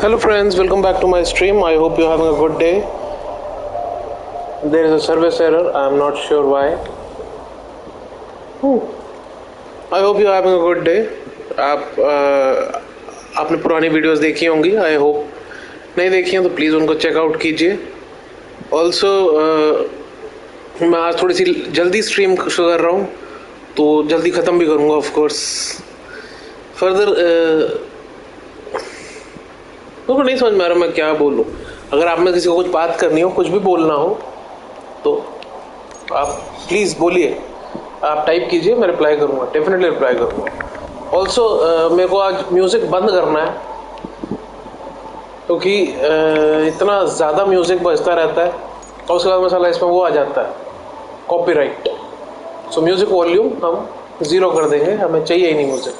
Hello friends, welcome back to my stream. I hope you're having a good day. There is a service error, I'm not sure why. I hope you're having a good day. आपने पुरानी videos देखी होंगी, I hope नहीं देखी हैं तो please उनको checkout कीजिए. ऑल्सो मैं आज थोड़ी सी जल्दी स्ट्रीम शुरू कर रहा हूँ तो जल्दी ख़त्म भी करूँगा ऑफ कोर्स. फर्दर तो नहीं समझ में आ रहा मैं क्या बोलूँ. अगर आप में किसी को कुछ बात करनी हो, कुछ भी बोलना हो तो आप प्लीज़ बोलिए, आप टाइप कीजिए, मैं रिप्लाई करूँगा, डेफिनेटली रिप्लाई करूँगा. ऑल्सो मेरे को आज म्यूज़िक बंद करना है क्योंकि इतना ज़्यादा म्यूज़िक बजता रहता है और उसके बाद मसाला इसमें वो आ जाता है कॉपीराइट. सो म्यूज़िक वॉल्यूम हम 0 कर देंगे, हमें चाहिए ही नहीं म्यूज़िक.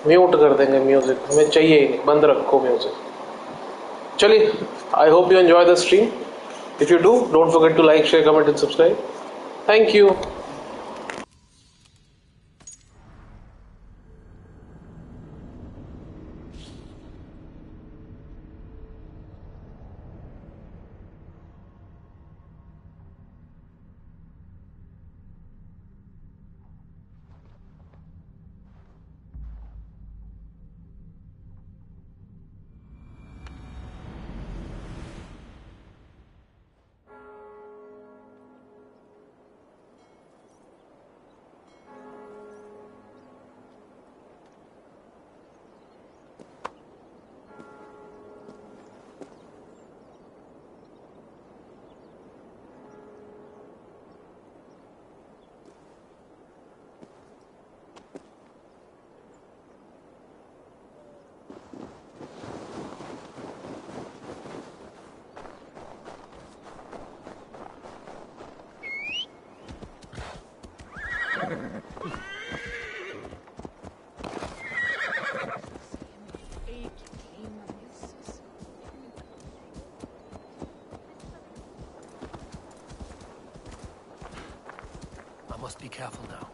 म्यूट कर देंगे म्यूज़िक, हमें चाहिए ही नहीं, बंद रखो म्यूज़िक. चलिए, I hope you enjoy the stream. If you do, don't forget to like, share, comment and subscribe. Thank you. Must be careful now.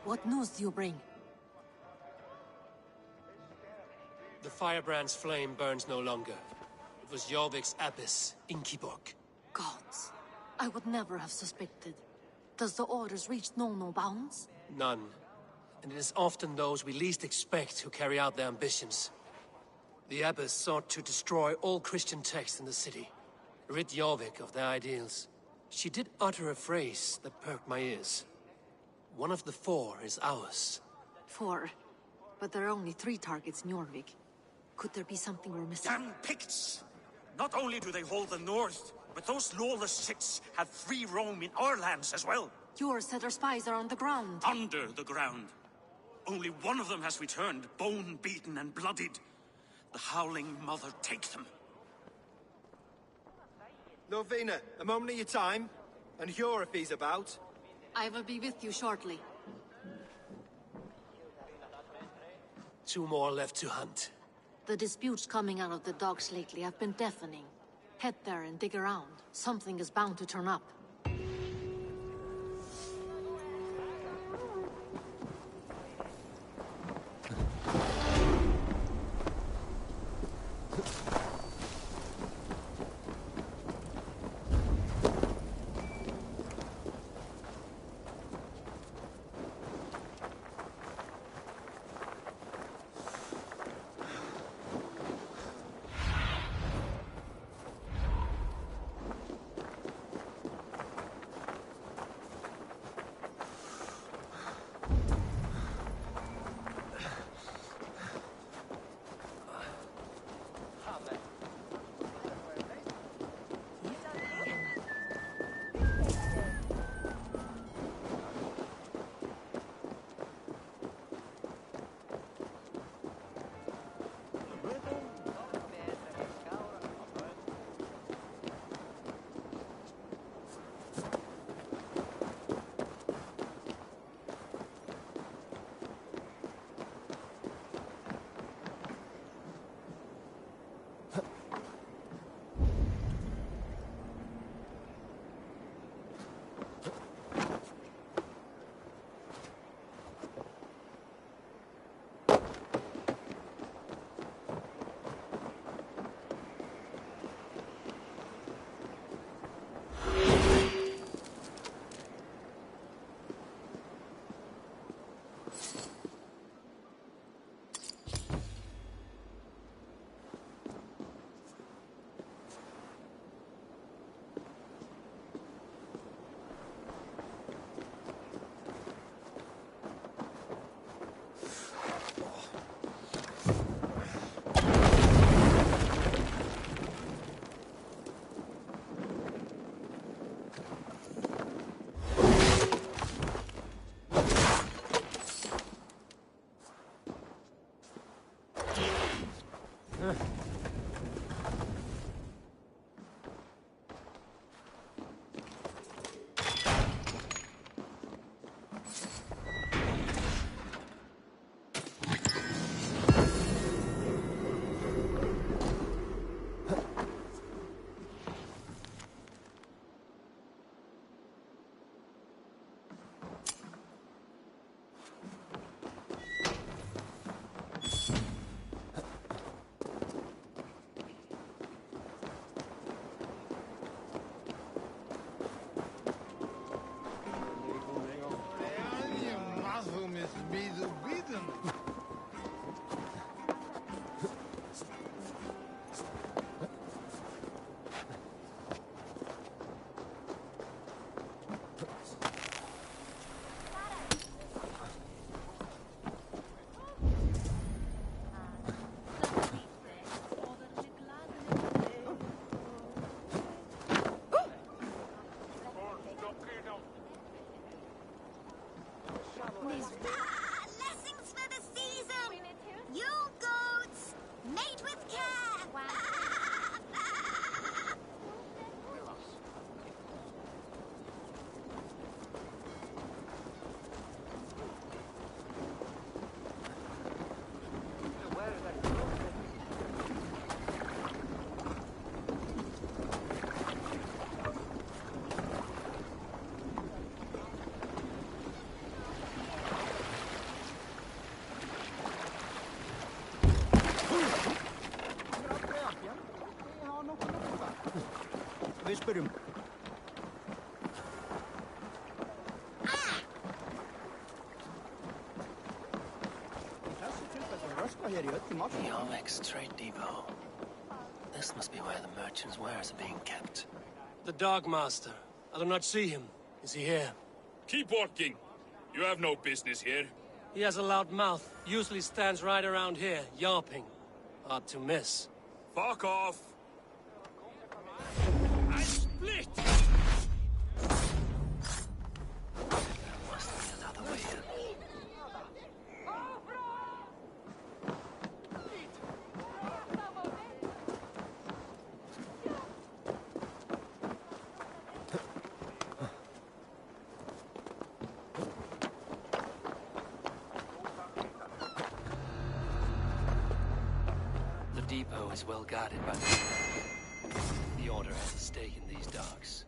What news do you bring? The firebrand's flame burns no longer. It was Jorvik's abyss, Inkiborg. Gods, I would never have suspected. Does the orders reach no bounds? None. And it is often those we least expect who carry out their ambitions. The abbess sought to destroy all Christian texts in the city, rid Jorvik of their ideals. She did utter a phrase that perked my ears. One of the 4 is ours. 4? But there are only 3 targets in Jorvik. Could there be something we're missing? Damn Picts! Not only do they hold the north, but those lawless Sits have free roam in our lands as well. Yours said our spies are on the ground. Under the ground. Only one of them has returned, bone-beaten and bloodied. The Howling Mother take them. Lovina, a moment of your time, and Hjor if he's about. I will be with you shortly. 2 more left to hunt. The disputes coming out of the docks lately have been deafening. Head there and dig around. Something is bound to turn up. Lessons for the season! You goats! Mate with care! Við spyrjum. Þessi tilfell röskva hér í öllum átt. Yarmek's trade depot. This must be where the merchants' wares are being kept. The Dog Master. I do not see him. Is he here? Keep walking. You have no business here. He has a loud mouth. Usually stands right around here, yarping. Hard to miss. Fuck off. I split! There must be another way in. The depot is well guarded by the Order has a stake in these docks.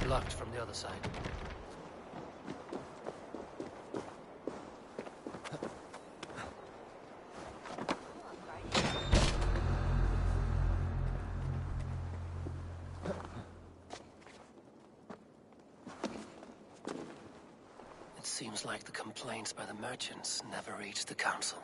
Blocked from the other side. It seems like the complaints by the merchants never reached the council.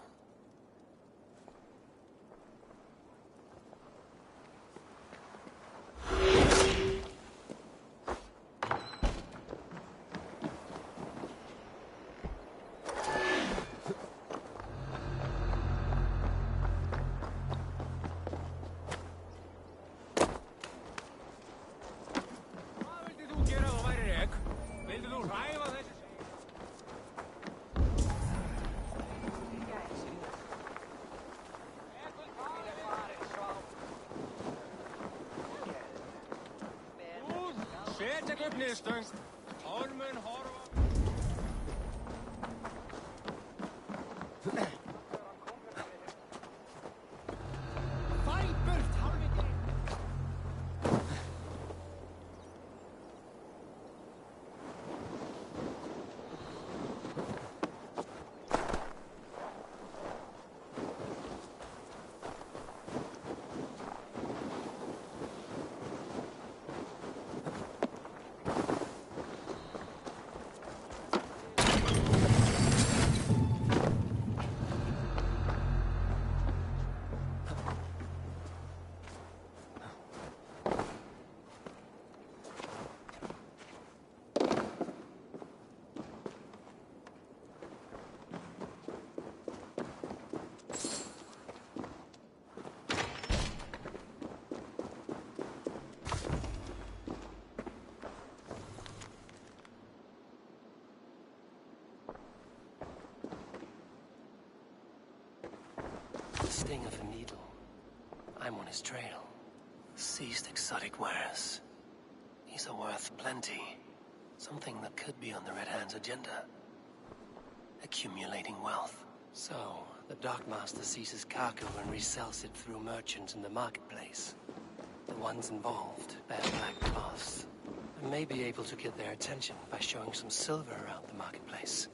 Sting of a needle. I'm on his trail. seized exotic wares. These are worth plenty. Something that could be on the Red Hand's agenda. Accumulating wealth. So, the Dockmaster seizes cargo and resells it through merchants in the marketplace. The ones involved bear black cloths. I may be able to get their attention by showing some silver around the marketplace.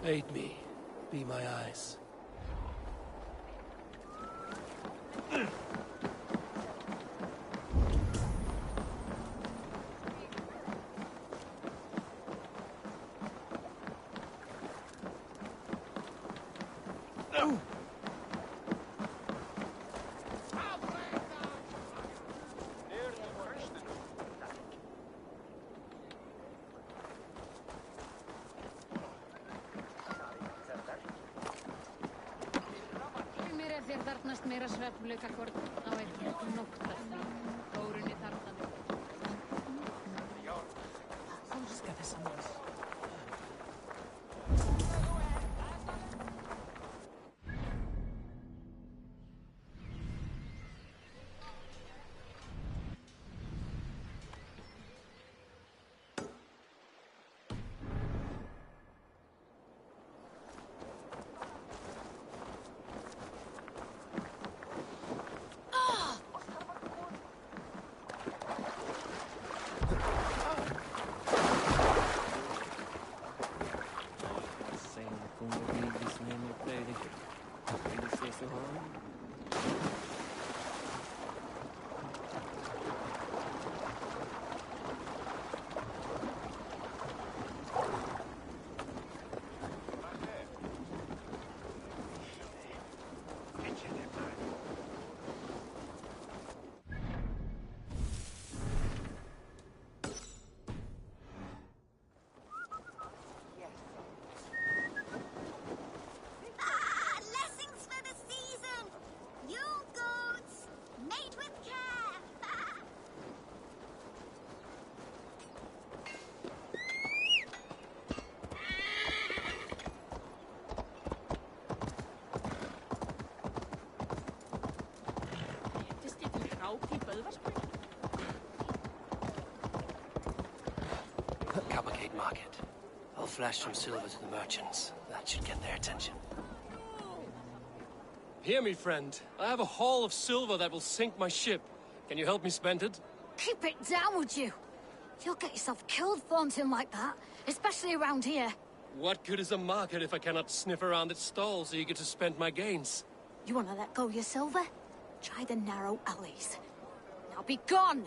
Aid me. Be my eyes. Þarnast meira svefnleika hvort á eitthvað nóttar. Þórunni þarna. Þú skal þessa manns. Coppergate Market. I'll flash some silver to the merchants. That should get their attention. Hear me, friend. I have a haul of silver that will sink my ship. Can you help me spend it? Keep it down, would you? You'll get yourself killed flaunting like that, especially around here. What good is a market if I cannot sniff around its stalls eager to spend my gains? You want to let go of your silver? Try the narrow alleys. Now be gone!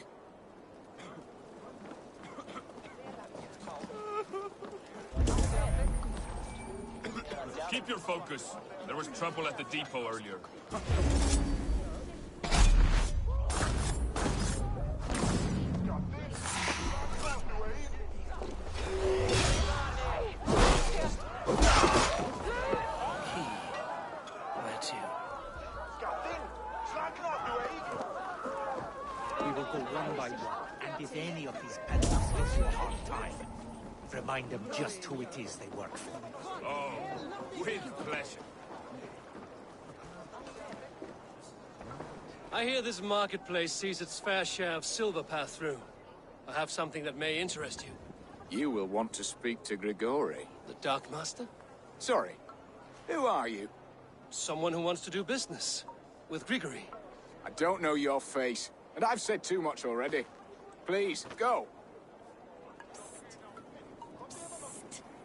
Keep your focus. There was trouble at the depot earlier. We will go one by one, and if any of these peddlers gives you a hard time, remind them just who it is they work for. Oh, with pleasure. I hear this marketplace sees its fair share of silver pass through. I have something that may interest you. You will want to speak to Grigori. The Dark Master? Sorry. Who are you? Someone who wants to do business. With Grigori. I don't know your face, and I've said too much already. Please, go.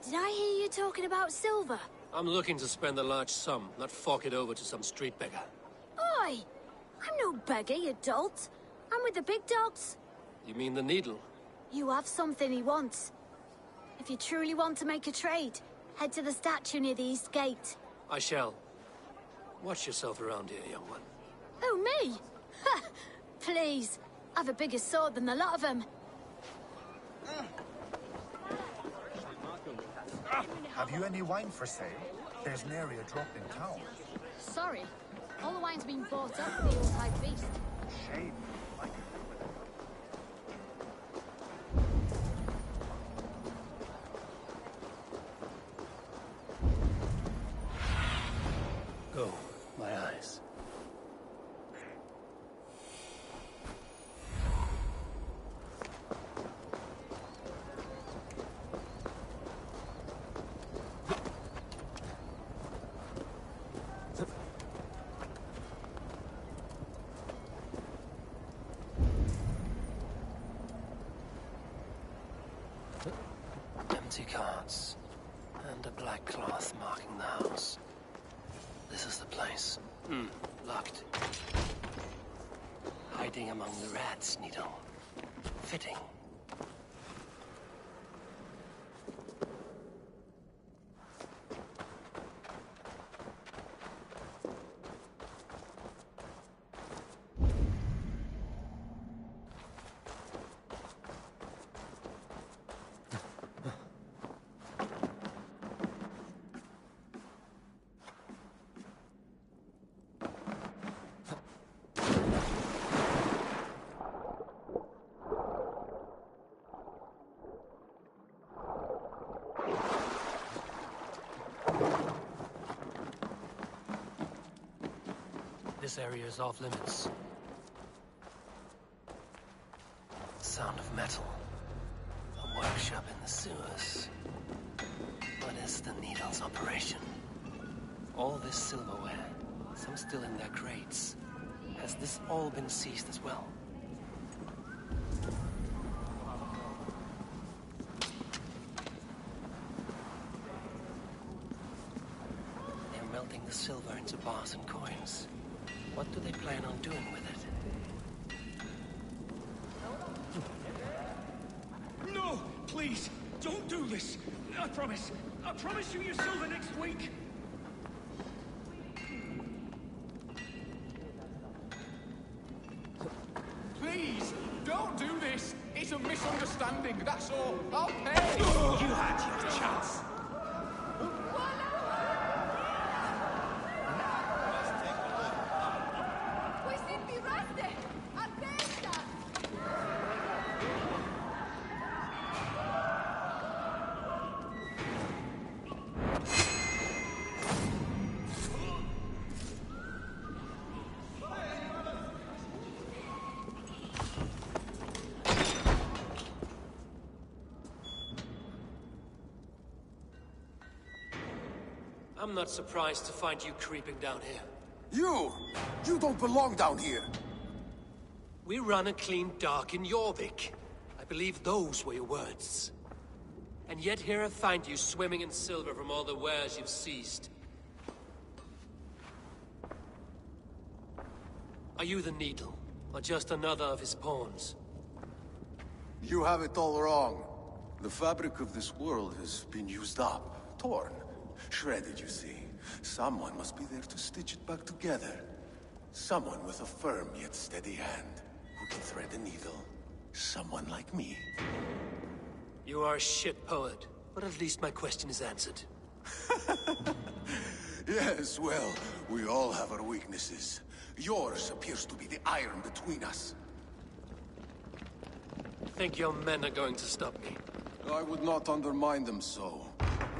Did I hear you talking about silver? I'm looking to spend a large sum, not fork it over to some street beggar. Oi! I'm no beggar, you dolt. I'm with the big dogs. You mean the needle? You have something he wants. If you truly want to make a trade, head to the statue near the east gate. I shall. Watch yourself around here, young one. Oh, me? Ha! Please. I've a bigger sword than the lot of them. Have you any wine for sale? There's nary a drop in town. Sorry. All the wine's been bought up for the old high feast. Shame. Go, my eyes. Empty carts, and a black cloth marking the house. This is the place. Locked. Hiding among the rats, Needle. Fitting. This area is off limits. Sound of metal. A workshop in the sewers. What is the Needle's operation? All this silverware, some still in their crates. Has this all been seized as well? They're melting the silver into bars and coins. What do they plan on doing with it? No! Please! Don't do this! I promise! I promise you your silver next week! Please, don't do this. It's a misunderstanding, that's all. I'll pay. You had your chance. I'm not surprised to find you creeping down here. You don't belong down here. We run a clean dock in Jorvik. I believe those were your words. And yet here I find you swimming in silver from all the wares you've seized. Are you the Needle, or just another of his pawns? You have it all wrong. The fabric of this world has been used up, torn, shredded, you see. Someone must be there to stitch it back together. Someone with a firm yet steady hand, who can thread a needle. Someone like me. You are a shit poet, but at least my question is answered. Yes, well, we all have our weaknesses. Yours appears to be the iron between us. Think your men are going to stop me? I would not undermine them so.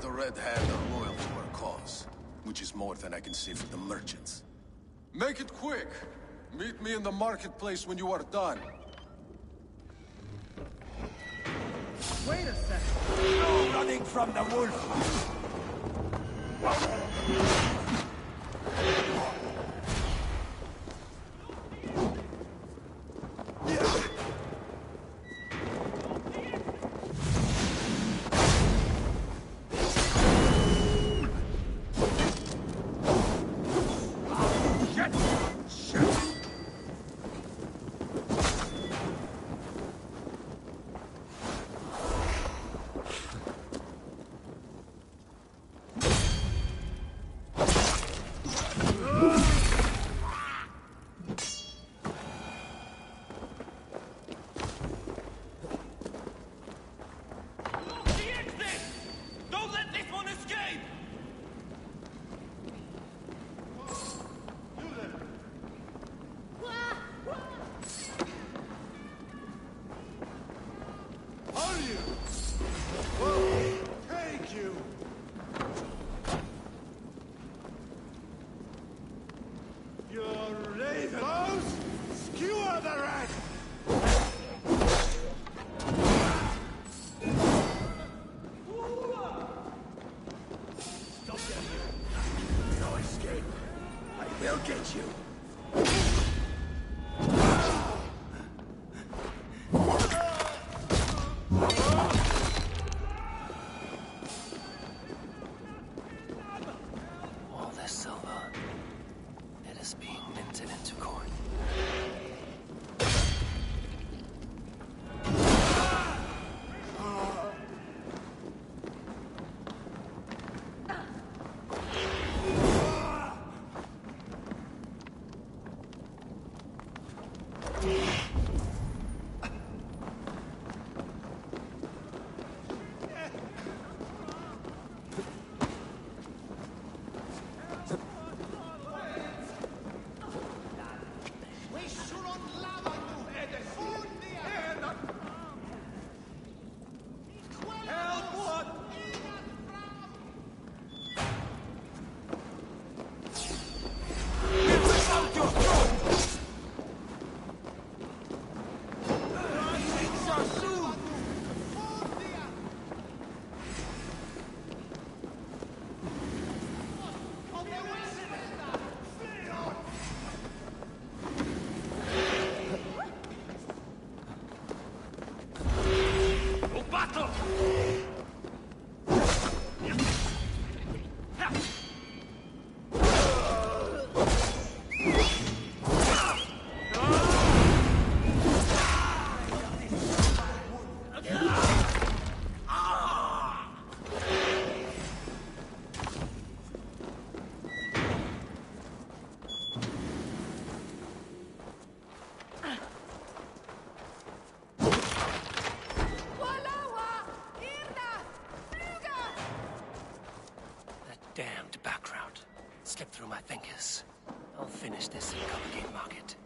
The Red Hand are loyal to our cause, which is more than I can say for the merchants. Make it quick! Meet me in the marketplace when you are done. Wait a second! No running from the wolf! We'll get you. All this silver, it is being minted into coin. Damned background. Slipped through my fingers. I'll finish this in Coppergate Market.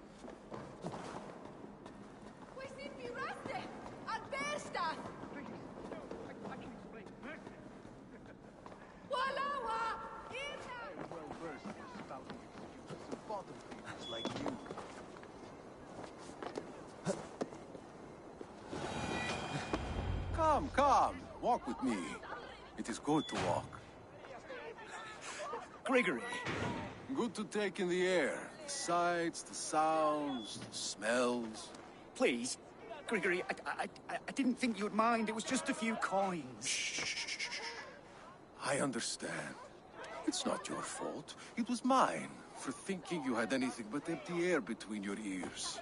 Like you. Come, walk with me. It is good to walk. Gregory. Good to take in the air. The sights, the sounds, the smells. Please, Gregory, I didn't think you'd mind. It was just a few coins. Shh. I understand. It's not your fault. It was mine for thinking you had anything but empty air between your ears.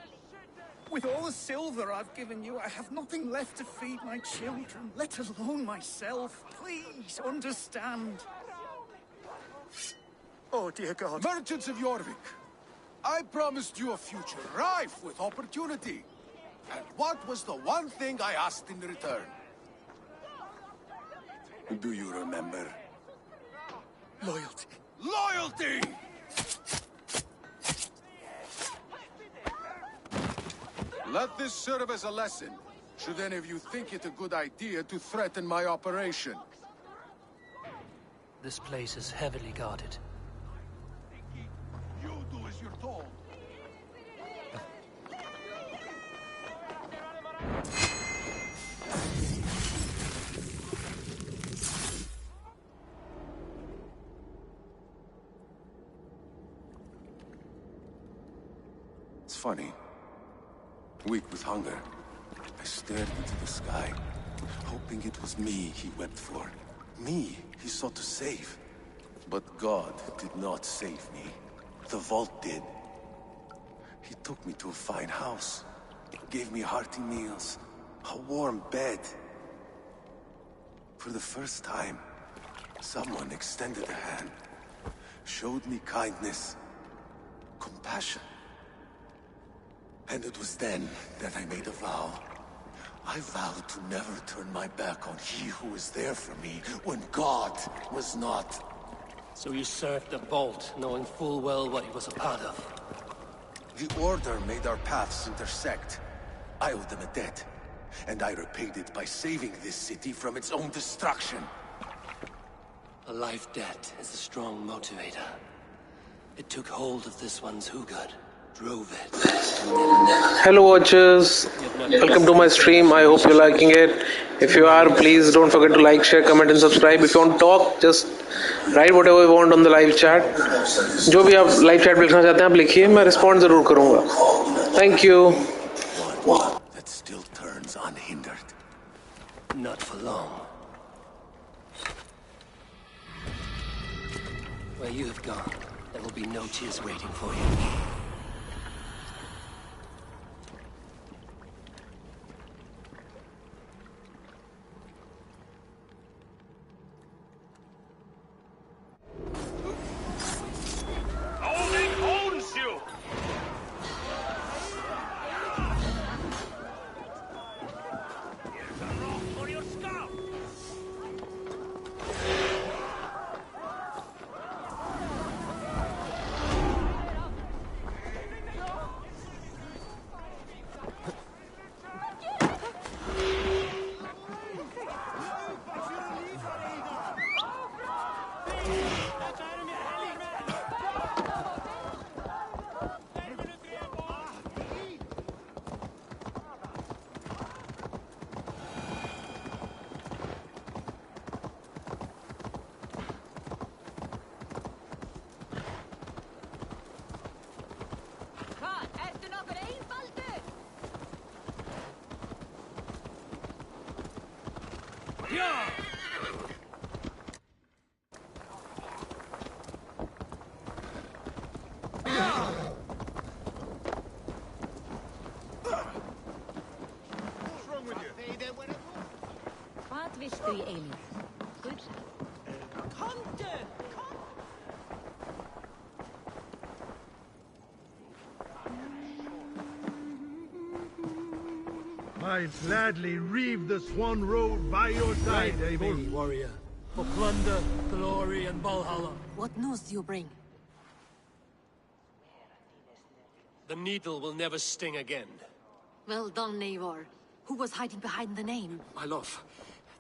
With all the silver I've given you, I have nothing left to feed my children, let alone myself. Please, understand. Oh, dear God. Merchants of Jorvik, I promised you a future rife with opportunity. And what was the one thing I asked in return? Do you remember? Loyalty. Loyalty! Let this serve as a lesson, should any of you think it a good idea to threaten my operation. This place is heavily guarded. You do as you're told. It's funny. Weak with hunger, I stared into the sky, hoping it was me he wept for. Me he sought to save. But God did not save me. The vault did. He took me to a fine house, gave me hearty meals, a warm bed. For the first time, someone extended a hand, showed me kindness, compassion. And it was then that I made a vow. I vowed to never turn my back on he who was there for me when God was not. So you served the Vault, knowing full well what he was a part of. The Order made our paths intersect. I owed them a debt, and I repaid it by saving this city from its own destruction. A life debt is a strong motivator. It took hold of this one's Hugad, drove it. Hello watchers, welcome to my stream. I hope you're liking it. If you are, please don't forget to like, share, comment and subscribe. If you want to talk, just right what ever you want on the live chat. जो भी आप live chat पे लिखना चाहते हैं आप लिखिए, मैं रिस्पॉन्ड जरूर करूंगा. Thank you. That still turns unhindered. Not for long. Where you have gone, there will be no tears waiting for you. I'd gladly reave the Swan Road by your side, Abel. Warrior. For plunder, glory, and Valhalla. What news do you bring? The needle will never sting again. Well done, Eivor. Who was hiding behind the name? My love,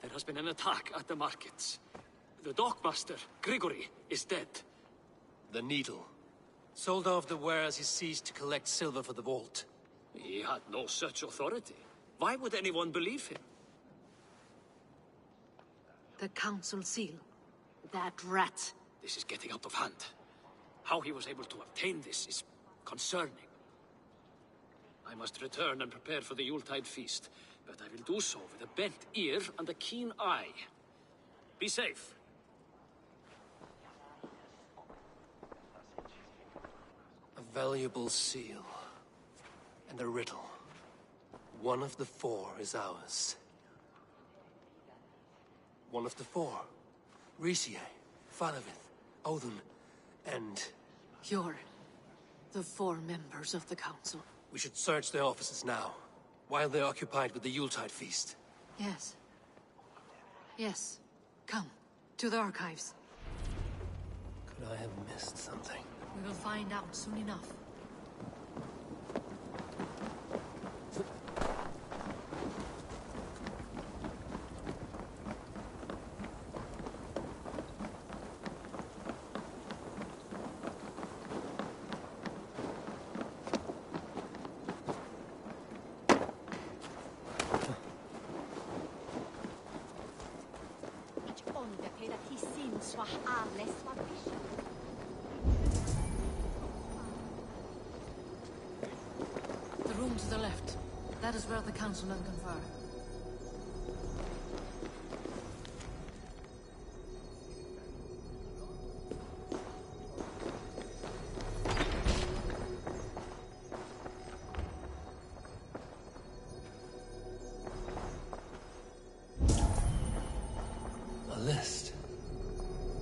there has been an attack at the markets. The dockmaster, Grigory, is dead. The needle. Sold off the wares he seized to collect silver for the vault. He had no such authority. Why would anyone believe him? The council seal. That rat. This is getting out of hand. How he was able to obtain this is concerning. I must return and prepare for the Yuletide feast, but I will do so with a bent ear and a keen eye. Be safe. A valuable seal. And a riddle. One of the four is ours. One of the four. Risie, Faravith, Odin, and... You're the four members of the council. We should search their offices now, while they're occupied with the Yuletide feast. Yes. Yes. Come, to the archives. Could I have missed something? We will find out soon enough. The room to the left. That is where the councilmen confer. A list.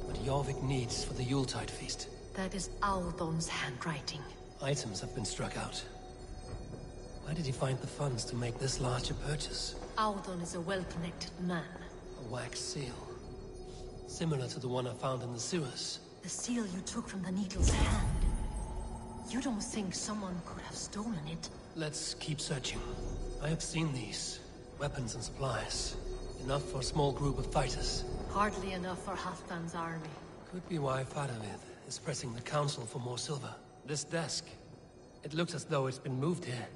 What Jorvik needs for the Yuletide feast. That is Audon's handwriting. Items have been struck out. Where did he find the funds to make this large a purchase? Audon is a well-connected man. A wax seal. Similar to the one I found in the sewers. The seal you took from the Needle's hand. You don't think someone could have stolen it? Let's keep searching. I have seen these. Weapons and supplies. Enough for a small group of fighters. Hardly enough for Halfdan's army. Could be why Faravith is pressing the council for more silver. This desk. It looks as though it's been moved here.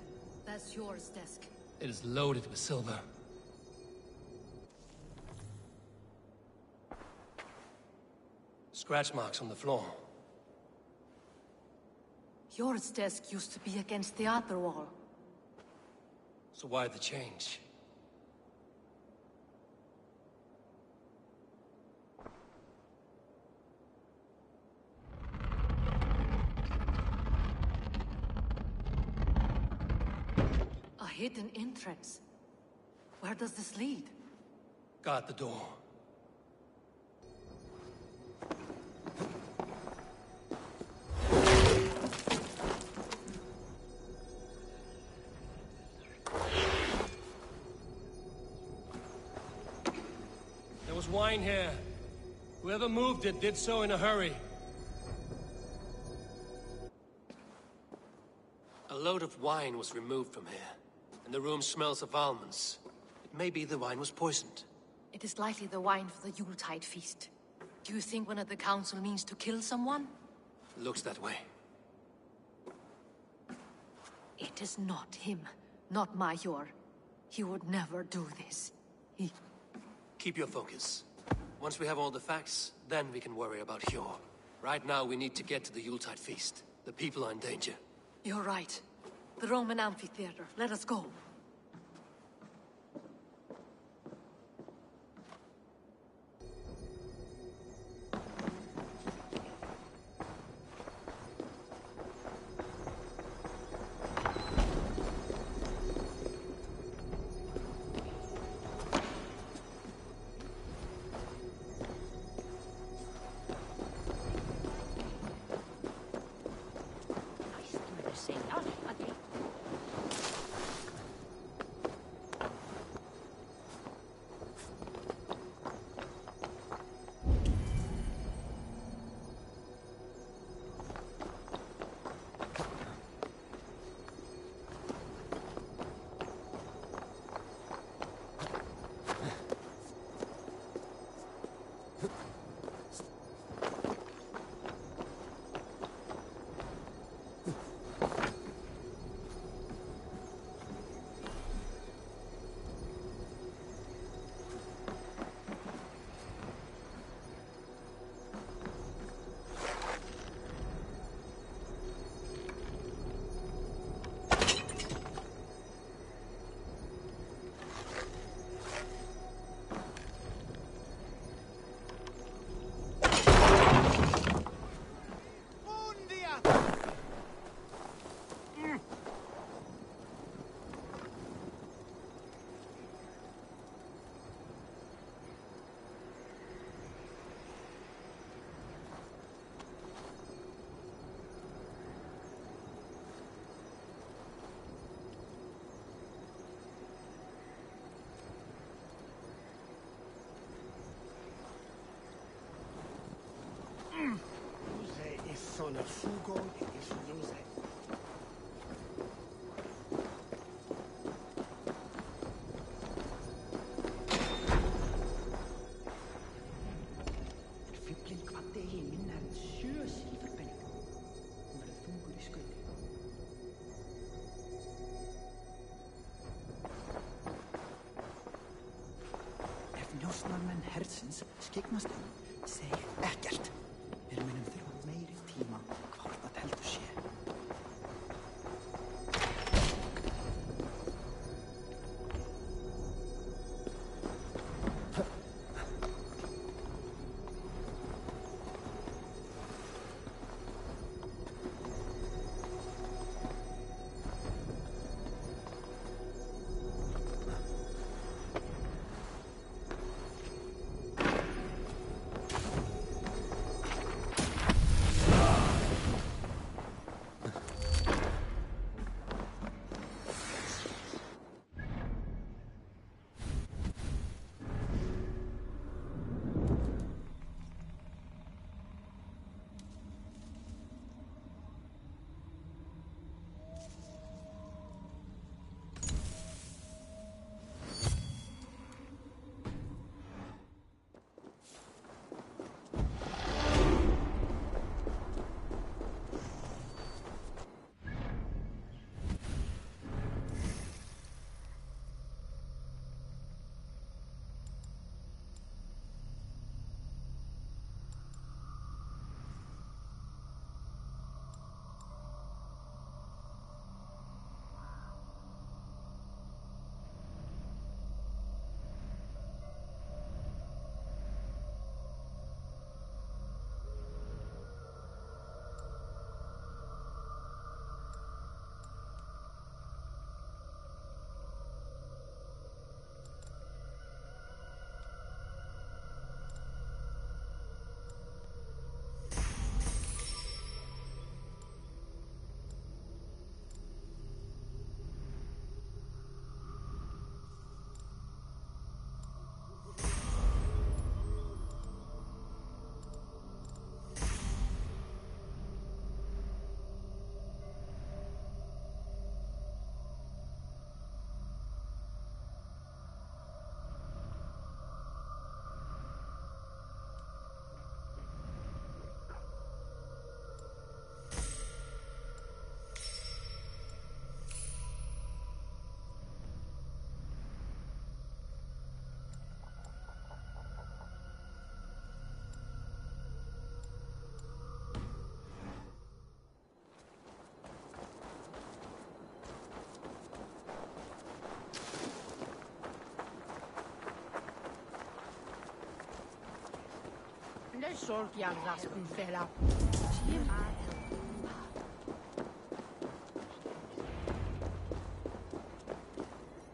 That's yours, desk. It is loaded with silver. Scratch marks on the floor. Yours desk used to be against the other wall. So why the change? A hidden entrance. Where does this lead? Guard the door. There was wine here. Whoever moved it did so in a hurry. A load of wine was removed from here, and the room smells of almonds. It may be the wine was poisoned. It is likely the wine for the Yuletide feast. Do you think one of the council means to kill someone? Looks that way. It is not him, not Major. He would never do this. He... Keep your focus. Once we have all the facts, then we can worry about Hjor. Right now, we need to get to the Yuletide feast. The people are in danger. You're right. The Roman amphitheater. Let us go. Sono fugo e diffuse. Fugglinn kvaddi ekki minna en 7 silfurpenning. Hún verður þungur í skauti. Ef njósnarmenn hersins skyggnast seg ekkert. Við munum þurfa meiri tíma hvort það heldur sé.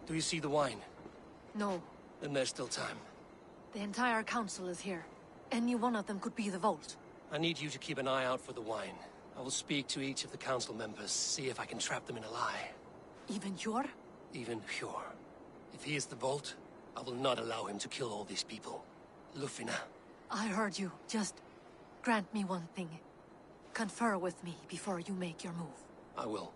Do you see the wine? No. Then there's still time. The entire council is here. Any one of them could be the vault. I need you to keep an eye out for the wine. I will speak to each of the council members, see if I can trap them in a lie. Even Hjor? Even Hjor. If he is the vault, I will not allow him to kill all these people. Lufina. I heard you. Just grant me one thing. Confer with me before you make your move. I will.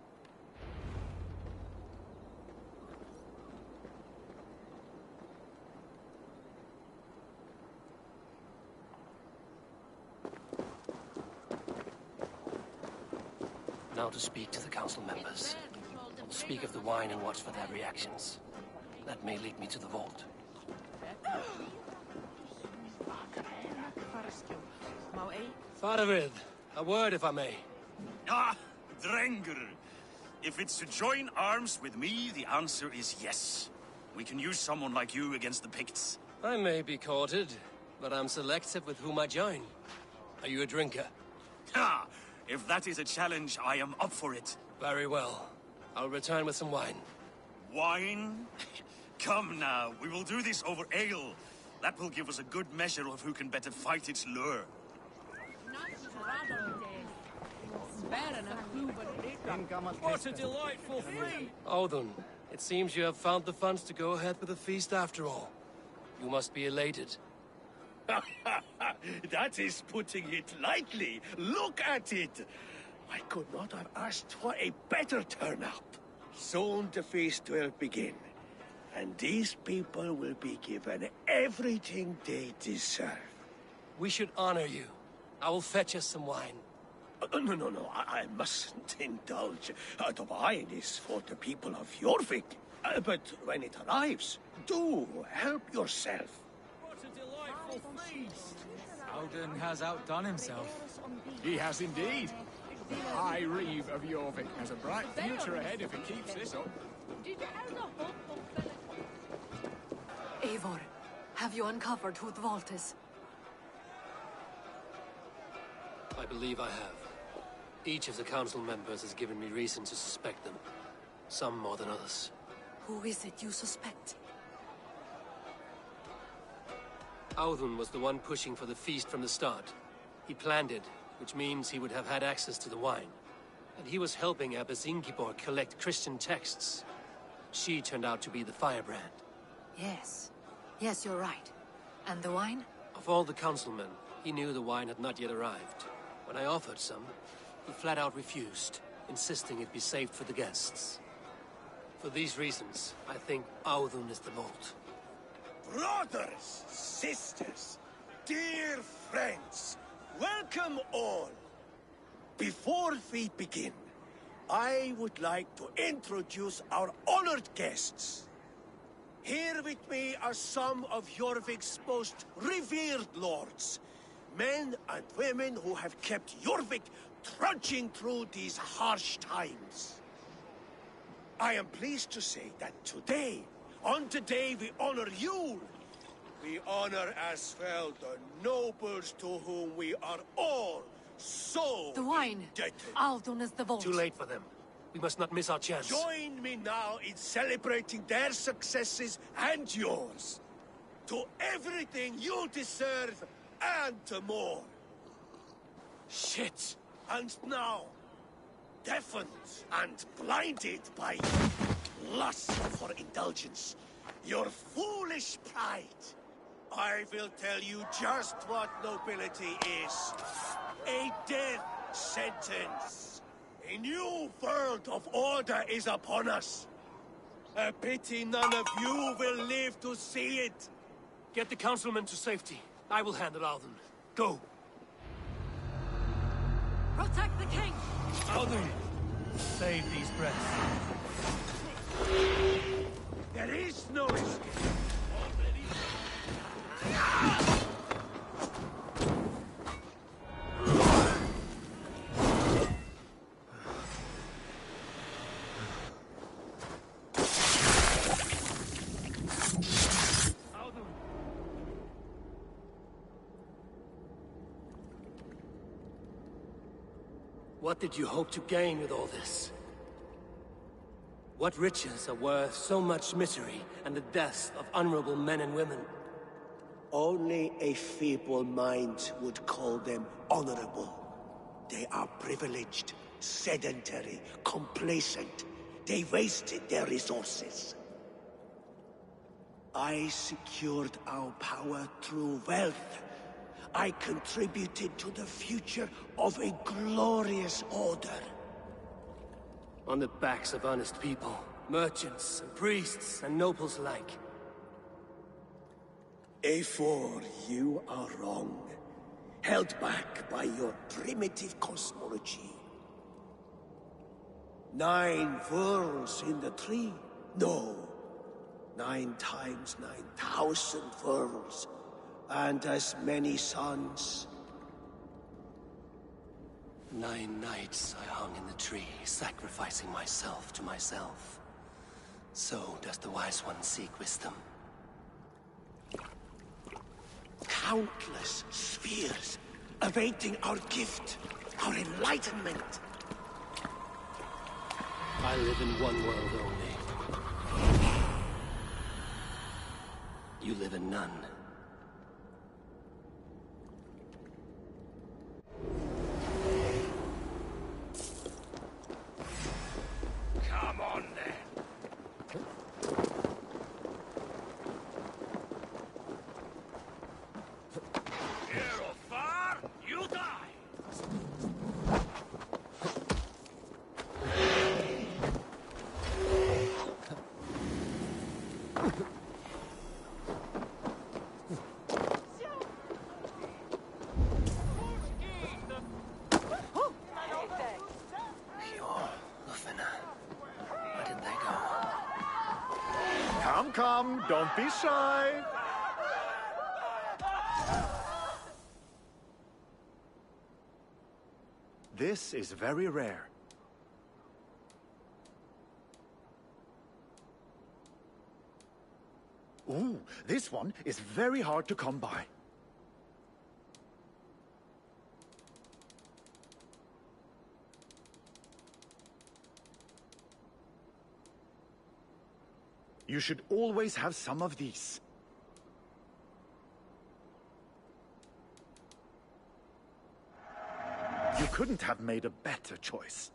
Now to speak to the council members. I will speak of the wine and watch for their reactions. That may lead me to the vault. Faravid, a word if I may. Ah, Drenger. If it's to join arms with me, the answer is yes. We can use someone like you against the Picts. I may be courted, but I'm selective with whom I join. Are you a drinker? Ha! If that is a challenge, I am up for it. Very well. I'll return with some wine. Wine? Come now, we will do this over ale. That will give us a good measure of who can better fight its lure. What a delightful feat! Audun, it seems you have found the funds to go ahead with the feast after all. You must be elated. That is putting it lightly. Look at it. I could not have asked for a better turnout. Soon the feast will begin. And these people will be given everything they deserve. We should honor you. I will fetch us some wine. No, I mustn't indulge. The wine is for the people of Jorvik. But when it arrives, do help yourself. What a delightful feast! Audun has outdone himself. He has indeed. The High Reeve of Jorvik has a bright future ahead if he keeps this up. Eivor, have you uncovered who the vault is? I believe I have. Each of the council members has given me reason to suspect them. Some more than others. Who is it you suspect? Audun was the one pushing for the feast from the start. He planned it, which means he would have had access to the wine. And he was helping Abbess Ingibor collect Christian texts. She turned out to be the firebrand. Yes. Yes, you're right. And the wine? Of all the councilmen, he knew the wine had not yet arrived. When I offered some, he flat out refused, insisting it be saved for the guests. For these reasons, I think Audun is the vault. Brothers, sisters, dear friends, welcome all. Before we begin, I would like to introduce our honored guests. Here with me are some of Jorvik's most revered lords. Men and women who have kept Jorvik trudging through these harsh times. I am pleased to say that today, on the day we honor you, we honor as well the nobles to whom we are all so the wine. indebted. Audun is the vault. Too late for them. We must not miss our chance. Join me now in celebrating their successes and yours. To everything you deserve and more. Shit! And now, deafened and blinded by lust for indulgence, your foolish pride, I will tell you just what nobility is. A death sentence. A new world of order is upon us. A pity none of you will live to see it. Get the councilmen to safety. I will handle Audun. Go. Protect the king! Audun! Save these breaths. There is no escape. What did you hope to gain with all this? What riches are worth so much misery and the deaths of honorable men and women? Only a feeble mind would call them honorable. They are privileged, sedentary, complacent. They wasted their resources. I secured our power through wealth. I contributed to the future of a glorious order. On the backs of honest people, merchants and priests and nobles alike. A4, you are wrong. Held back by your primitive cosmology. 9 worlds in the tree? No. 9 times 9,000 worlds. And as many suns. 9 nights I hung in the tree, sacrificing myself to myself. So does the wise one seek wisdom. Countless spheres, awaiting our gift, our enlightenment. I live in one world only. You live in none. Come on, then. Near or far, you die. Come, don't be shy. This is very rare. Ooh, this one is very hard to come by. You should always have some of these. You couldn't have made a better choice.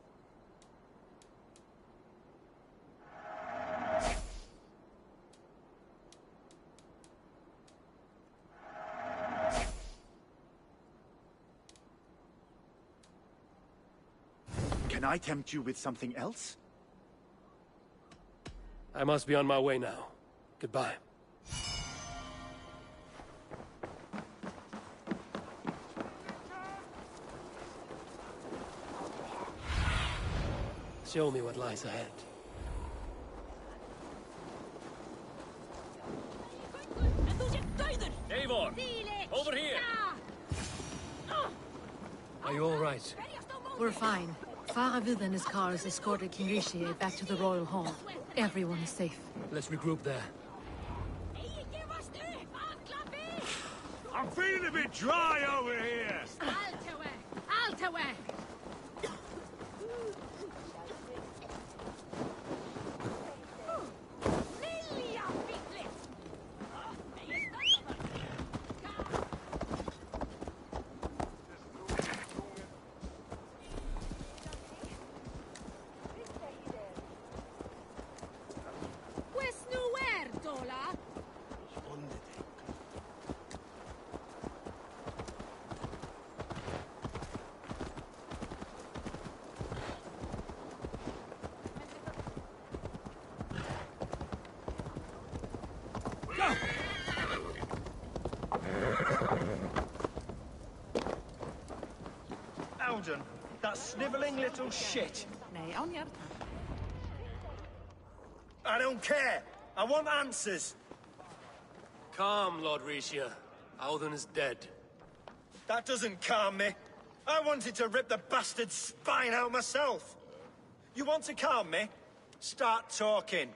Can I tempt you with something else? I must be on my way now. Goodbye. Show me what lies ahead. Eivor! Over here! Are you all right? We're fine. Faravid and his cars escorted King Rishi back to the royal hall. Everyone is safe. Let's regroup there. I'm feeling a bit dry over here. Altawe! Alden, that snivelling little shit. I don't care. I want answers. Calm, Lord Rishia. Alden is dead. That doesn't calm me. I wanted to rip the bastard's spine out myself. You want to calm me? Start talking.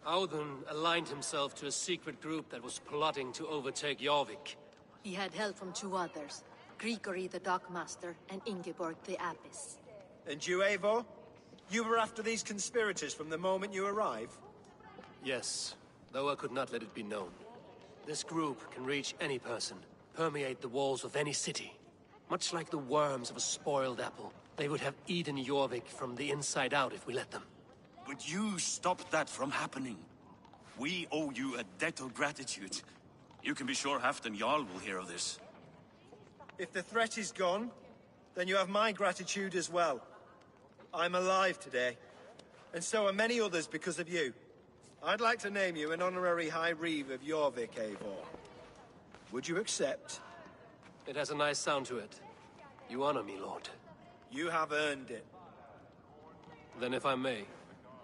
Alden aligned himself to a secret group that was plotting to overtake Jorvik. He had help from 2 others. Grigory the Dockmaster and Ingeborg the Abbess. And you, Eivor? You were after these conspirators from the moment you arrived? Yes, though I could not let it be known. This group can reach any person, permeate the walls of any city. Much like the worms of a spoiled apple, they would have eaten Jorvik from the inside out if we let them. But you stopped that from happening. We owe you a debt of gratitude. You can be sure Halfdan Jarl will hear of this. If the threat is gone, then you have my gratitude as well. I'm alive today, and so are many others because of you. I'd like to name you an honorary High Reeve of Jorvik, Eivor. Would you accept? It has a nice sound to it. You honor me, Lord. You have earned it. Then if I may,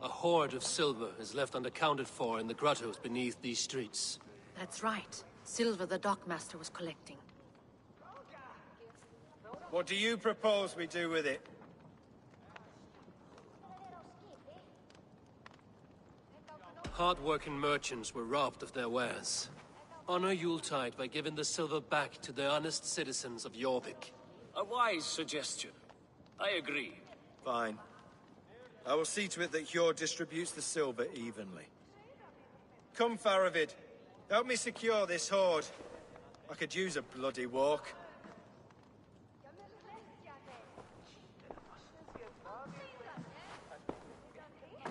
a hoard of silver is left unaccounted for in the grottos beneath these streets. That's right. Silver the Dockmaster was collecting. What do you propose we do with it? Hard-working merchants were robbed of their wares. Honor Yuletide by giving the silver back to the honest citizens of Jorvik. A wise suggestion. I agree. Fine. I will see to it that Hjord distributes the silver evenly. Come, Faravid. Help me secure this hoard. I could use a bloody walk.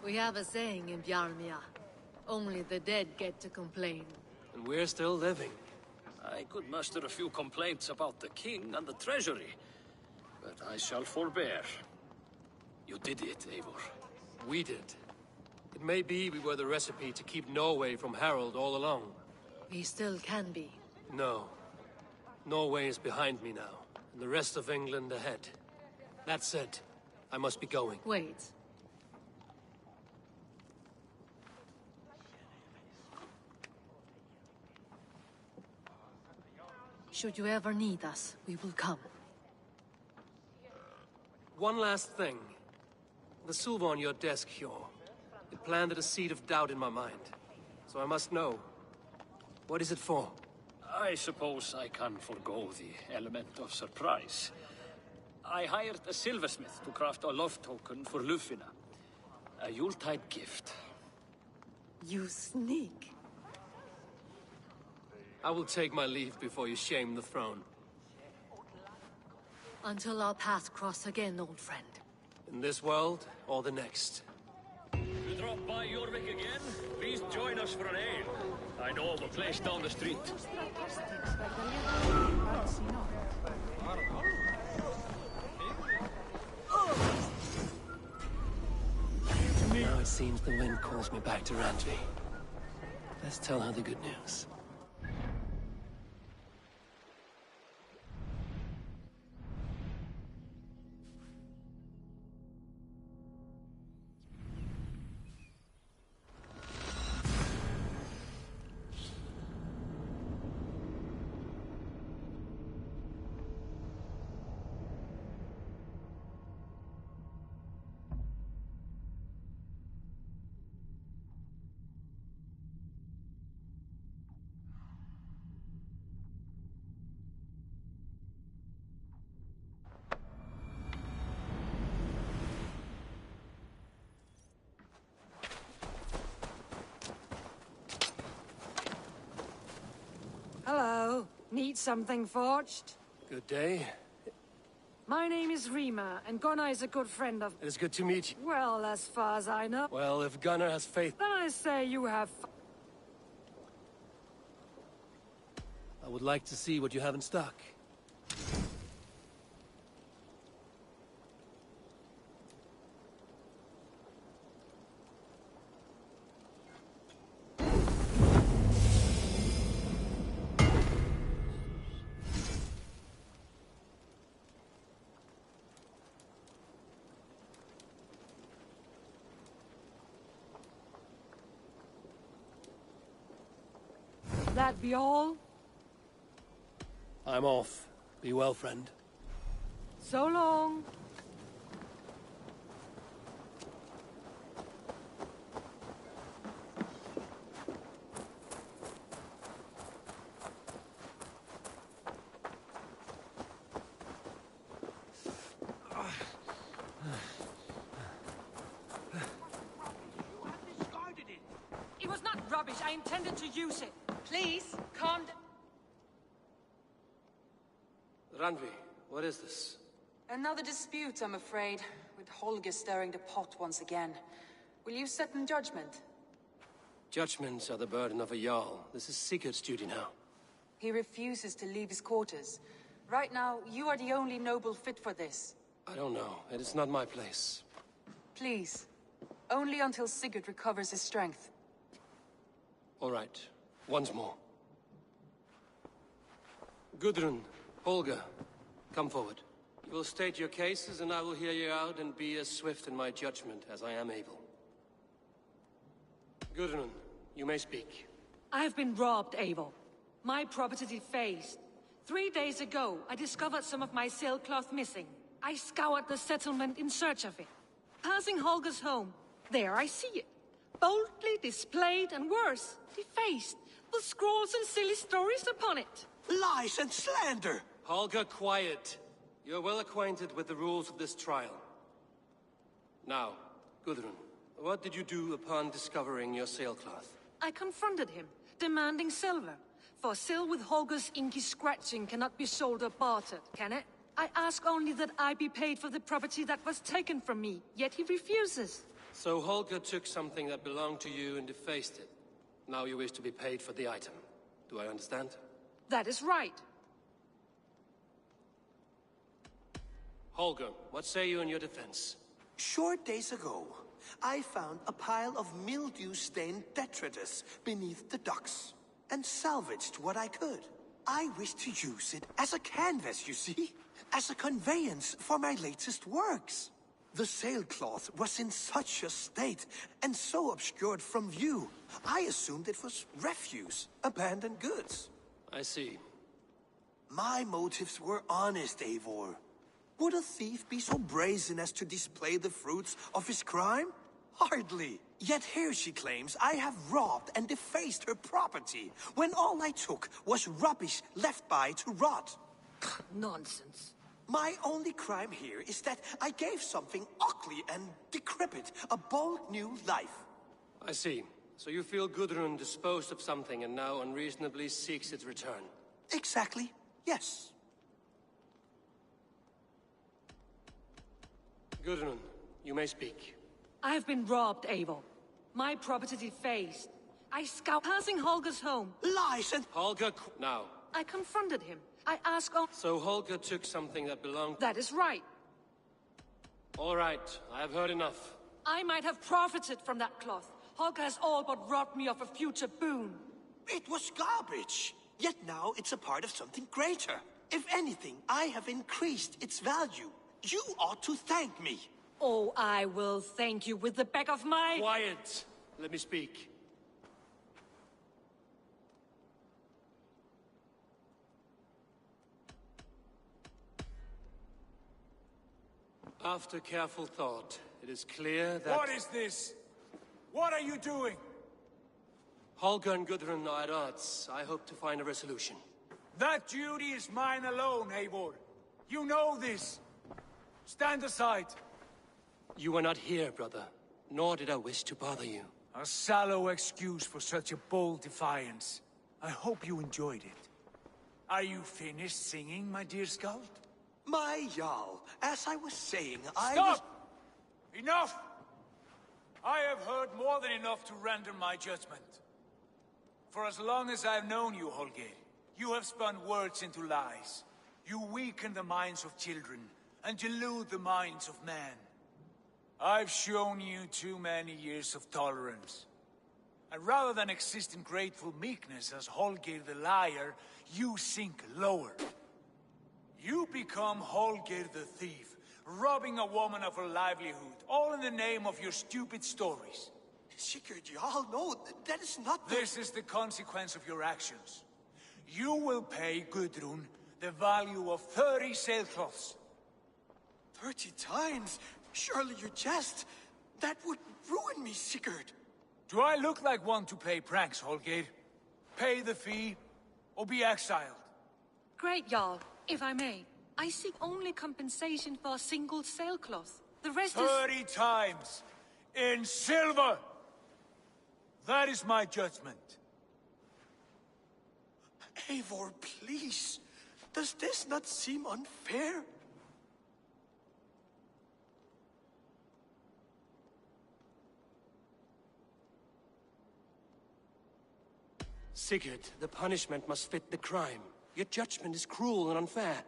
We have a saying in Bjarmia. Only the dead get to complain. And we're still living. I could muster a few complaints about the king and the treasury, but I shall forbear. You did it, Eivor. We did. It may be we were the recipe to keep Norway from Harald all along. We still can be. No. Norway is behind me now, and the rest of England ahead. That said, I must be going. Wait. Should you ever need us, we will come. One last thing. The silver on your desk, Hjor. It planted a seed of doubt in my mind. So I must know. What is it for? I suppose I can forego the element of surprise. I hired a silversmith to craft a love token for Lufina. A Yuletide gift. You sneak. I will take my leave before you shame the throne. Until our paths cross again, old friend. In this world, or the next. You drop by Jorvik again? Please join us for an ale. I know of a place down the street. Now it seems the wind calls me back to Randvi. Let's tell her the good news. Hello. Need something forged? Good day. My name is Rima, and Gunnar is a good friend of... It is good to meet you. Well, as far as I know. Well, if Gunnar has faith... Then I say you have... I would like to see what you have in stock. That be all? I'm off. Be well, friend. So long. rubbish. I intended to use it. Please, calm down. Randvi, what is this? Another dispute, I'm afraid, with Holger stirring the pot once again. Will you sit in judgment? Judgments are the burden of a Jarl. This is Sigurd's duty now. He refuses to leave his quarters. Right now, you are the only noble fit for this. I don't know. It is not my place. Please. Only until Sigurd recovers his strength. All right. Once more. Gudrun, Holger, come forward. You will state your cases, and I will hear you out and be as swift in my judgment as I am able. Gudrun, you may speak. I have been robbed, Eivor. My property defaced. 3 days ago, I discovered some of my sailcloth missing. I scoured the settlement in search of it. Passing Holger's home, there I see it. Boldly displayed and worse, defaced, with scrolls and silly stories upon it. Lies and slander! Holger, quiet. You're well acquainted with the rules of this trial. Now, Gudrun, what did you do upon discovering your sailcloth? I confronted him, demanding silver. For sil with Holger's inky scratching cannot be sold or bartered, can it? I ask only that I be paid for the property that was taken from me, yet he refuses. So Holger took something that belonged to you and defaced it. Now you wish to be paid for the item. Do I understand? That is right. Holger, what say you in your defense? Short days ago, I found a pile of mildew-stained detritus beneath the docks, and salvaged what I could. I wish to use it as a canvas, you see? As a conveyance for my latest works. The sailcloth was in such a state, and so obscured from view, I assumed it was refuse, abandoned goods. I see. My motives were honest, Eivor. Would a thief be so brazen as to display the fruits of his crime? Hardly. Yet here she claims I have robbed and defaced her property, when all I took was rubbish left by to rot. Nonsense. My only crime here is that I gave something ugly and decrepit a bold new life. I see. So you feel Gudrun disposed of something and now unreasonably seeks its return? Exactly, yes. Gudrun, you may speak. I have been robbed, Eivor. My property defaced. I scout passing Holger's home. Lies and... Holger, now. I confronted him. I asked So Holger took something that belonged... That is right. All right, I have heard enough. I might have profited from that cloth. Holger has all but robbed me of a future boon. It was garbage. Yet now it's a part of something greater. If anything, I have increased its value. You ought to thank me. Oh, I will thank you with the back of my... Quiet! Let me speak. After careful thought, it is clear that... What is this? What are you doing? Holger and Gudrun are at odds. I hope to find a resolution. That duty is mine alone, Eivor. You know this. Stand aside. You were not here, brother. Nor did I wish to bother you. A sallow excuse for such a bold defiance. I hope you enjoyed it. Are you finished singing, my dear Skald? My Jarl, as I was saying, Stop! Enough! I have heard more than enough to render my judgment. For as long as I've known you, Holger, you have spun words into lies. You weaken the minds of children, and delude the minds of men. I've shown you too many years of tolerance. And rather than exist in grateful meekness as Holger the liar, you sink lower. You become Holger the thief, robbing a woman of her livelihood, all in the name of your stupid stories. Sigurd, Jarl, no, that is not the... This is the consequence of your actions. You will pay Gudrun the value of 30 sailcloths. 30 times? Surely you jest. That would ruin me, Sigurd. Do I look like one to pay pranks, Holger? Pay the fee, or be exiled? Great, Jarl. If I may, I seek only compensation for a single sailcloth. The rest 30 times! In silver! That is my judgment. Eivor, please. Does this not seem unfair? Sigurd, the punishment must fit the crime. Your judgment is cruel and unfair.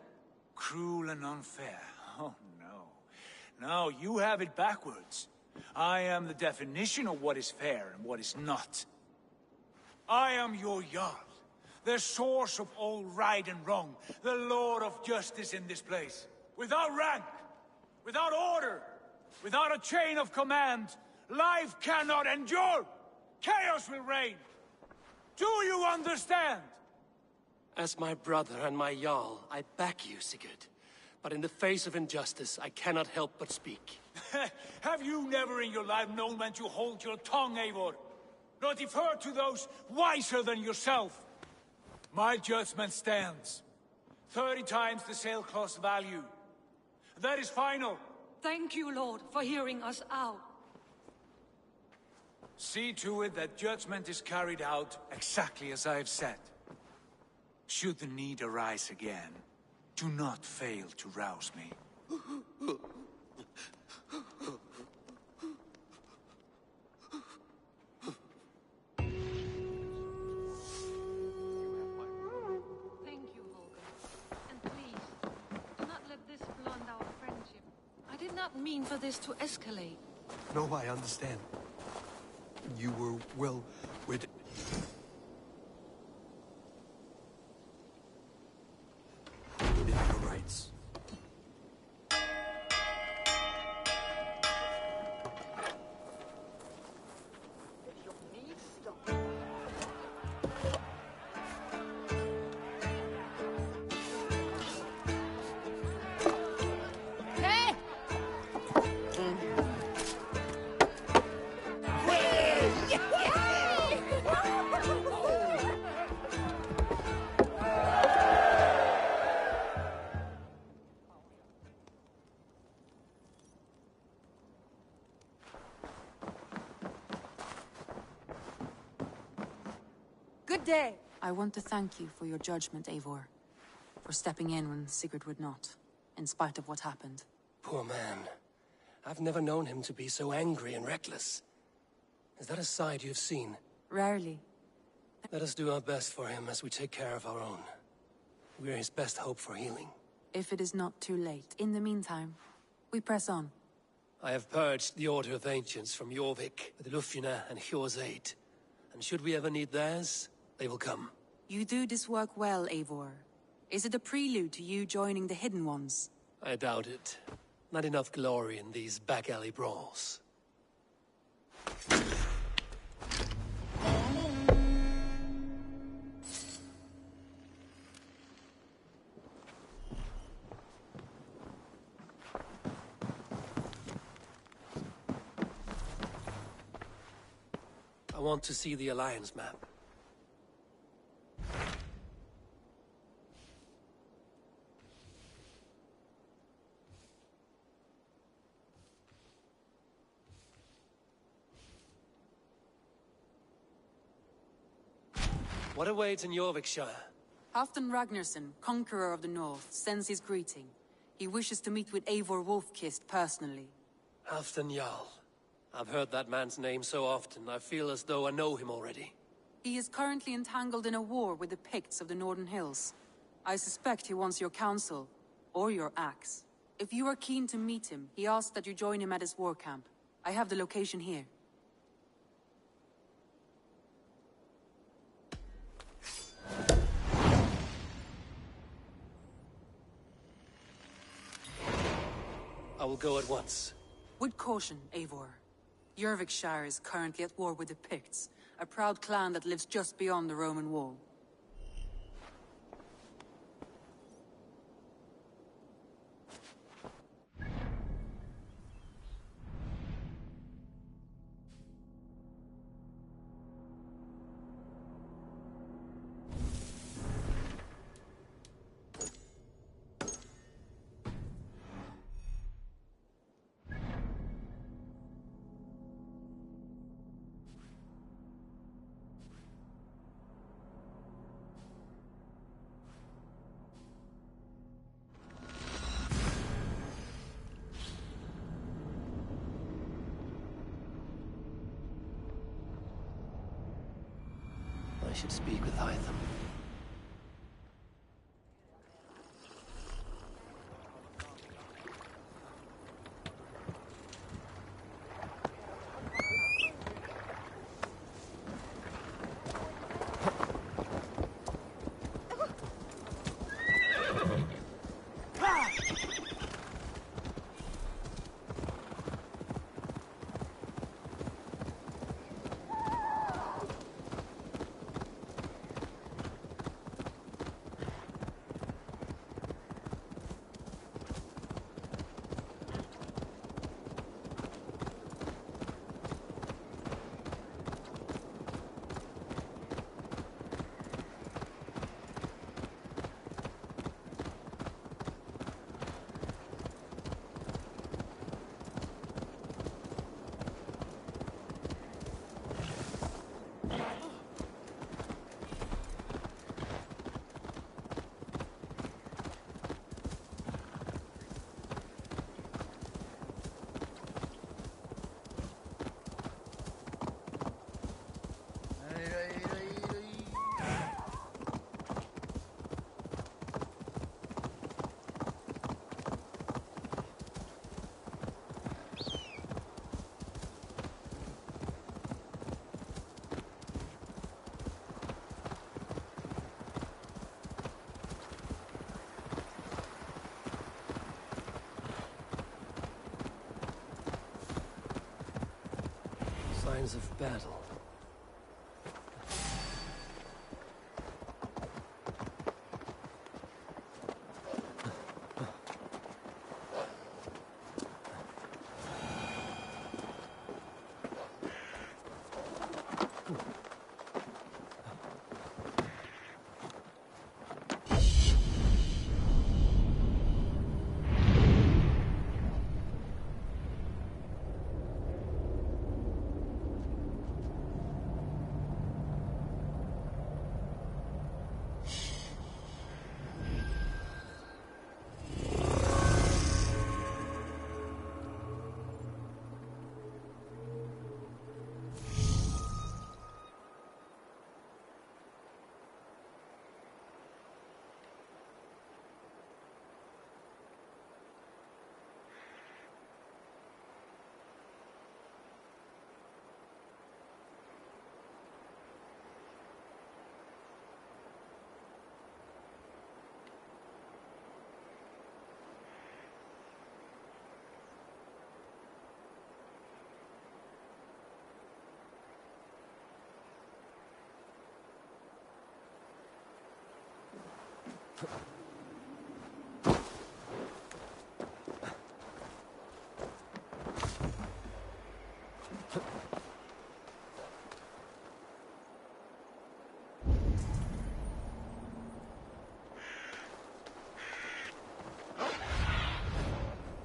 Cruel and unfair? Oh, no. No, you have it backwards. I am the definition of what is fair and what is not. I am your Jarl, the source of all right and wrong, the Lord of justice in this place. Without rank, without order, without a chain of command, life cannot endure. Chaos will reign. Do you understand? As my brother and my Jarl, I back you, Sigurd. But in the face of injustice, I cannot help but speak. Have you never in your life known when to hold your tongue, Eivor? Nor defer to those wiser than yourself? My judgment stands. 30 times the sailcloth's value. That is final. Thank you, Lord, for hearing us out. See to it that judgment is carried out exactly as I have said. Should the need arise again, do not fail to rouse me. Thank you, Holger. And please, do not let this blunt our friendship. I did not mean for this to escalate. No, I understand. You were, well, with... within your rights. Good day! I want to thank you for your judgment, Eivor. For stepping in when Sigurd would not, in spite of what happened. Poor man. I've never known him to be so angry and reckless. Is that a side you've seen? Rarely. Let us do our best for him as we take care of our own. We're his best hope for healing. If it is not too late. In the meantime, we press on. I have purged the Order of Ancients from Jorvik with Lufjuna and Hjor's aid. And should we ever need theirs, they will come. You do this work well, Eivor. Is it a prelude to you joining the Hidden Ones? I doubt it. Not enough glory in these back-alley brawls. I want to see the Alliance map. What awaits in Jorvikshire? Halfdan Ragnarsson, Conqueror of the North, sends his greeting. He wishes to meet with Eivor Wolfkist personally. Halfdan Jarl. I've heard that man's name so often, I feel as though I know him already. He is currently entangled in a war with the Picts of the Northern Hills. I suspect he wants your counsel, or your axe. If you are keen to meet him, he asks that you join him at his war camp. I have the location here. I will go at once. With caution, Eivor. Jorvikshire is currently at war with the Picts, a proud clan that lives just beyond the Roman wall. should speak with Hytham. Signs of battle.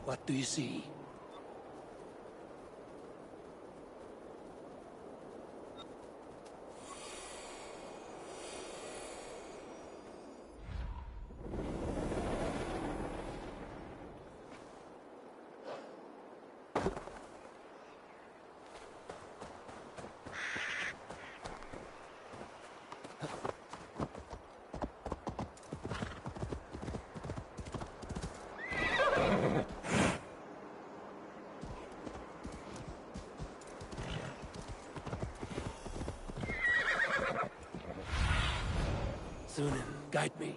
What do you see? Sunan, guide me.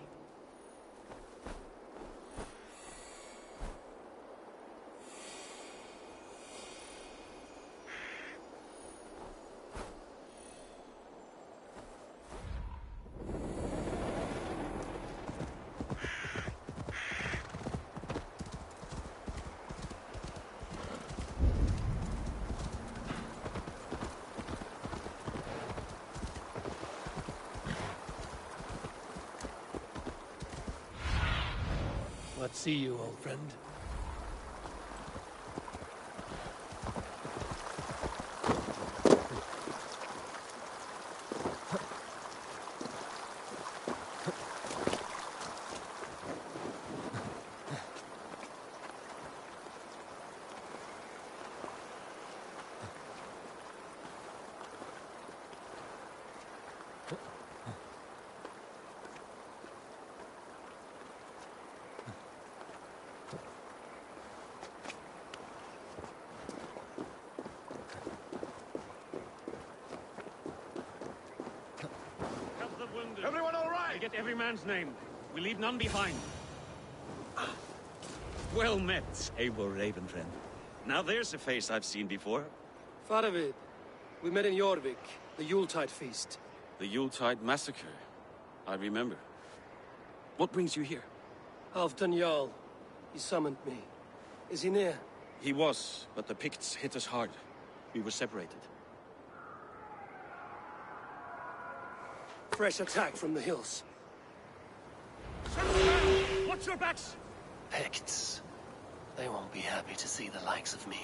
What see you, old friend? get every man's name. We leave none behind. Well met, Eivor Ravenfriend. Now there's a face I've seen before. Faravid, we met in Jorvik, the Yuletide feast. The Yuletide massacre. I remember. What brings you here? Halfdan Jarl. He summoned me. Is he near? He was, but the Picts hit us hard. We were separated. Fresh attack from the hills. Watch your backs! Picts. They won't be happy to see the likes of me.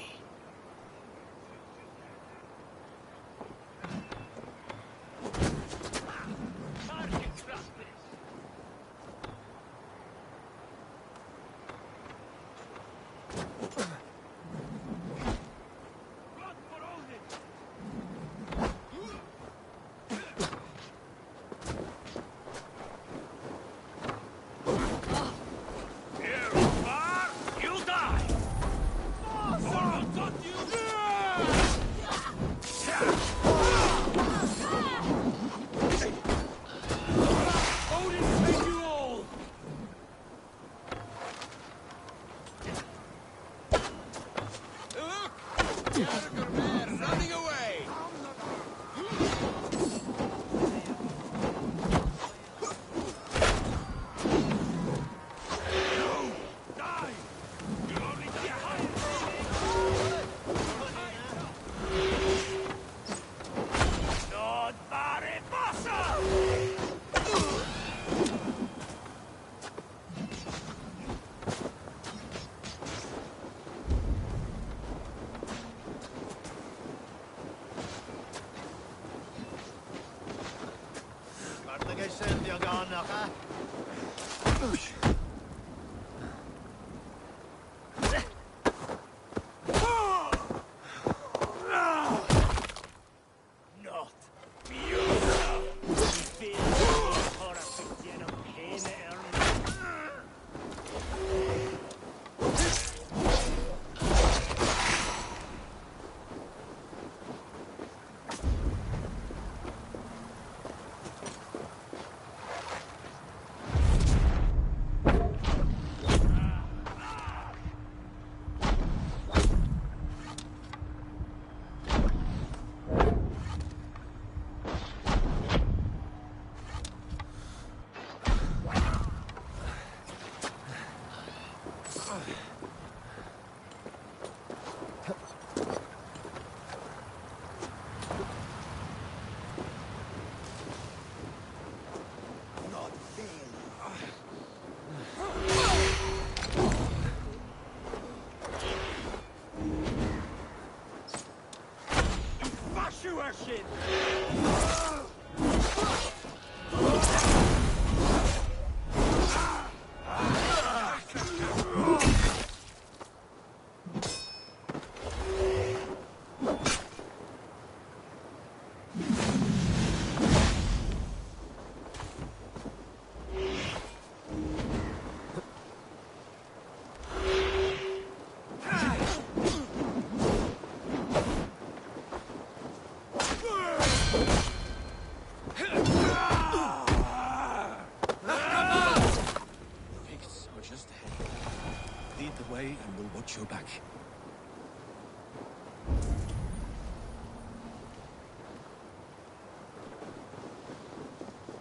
And we'll watch your back.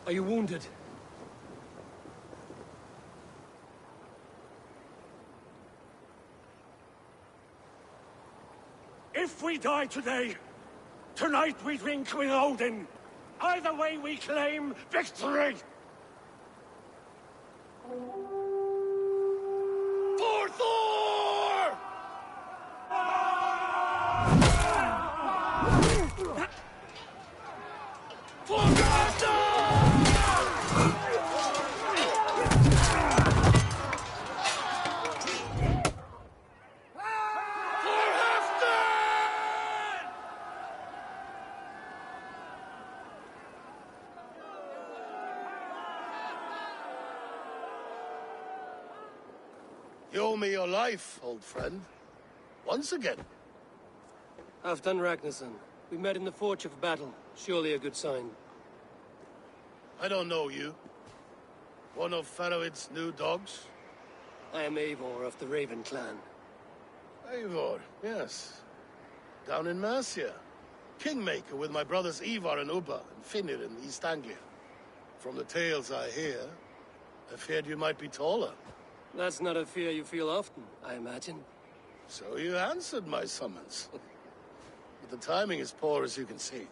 Are you wounded? If we die today, tonight we drink with Odin. Either way we claim victory! For Thor! For Master! You owe me your life, old friend. Once again. Halfdan Ragnarsson. We met in the Forge of Battle. Surely a good sign. I don't know you. One of Faroid's new dogs? I am Eivor of the Raven clan. Eivor, yes. Down in Mercia. Kingmaker with my brothers Ivar and Ubba and Finnir in East Anglia. From the tales I hear, I feared you might be taller. That's not a fear you feel often, I imagine. So you answered my summons. But the timing is poor, as you can see.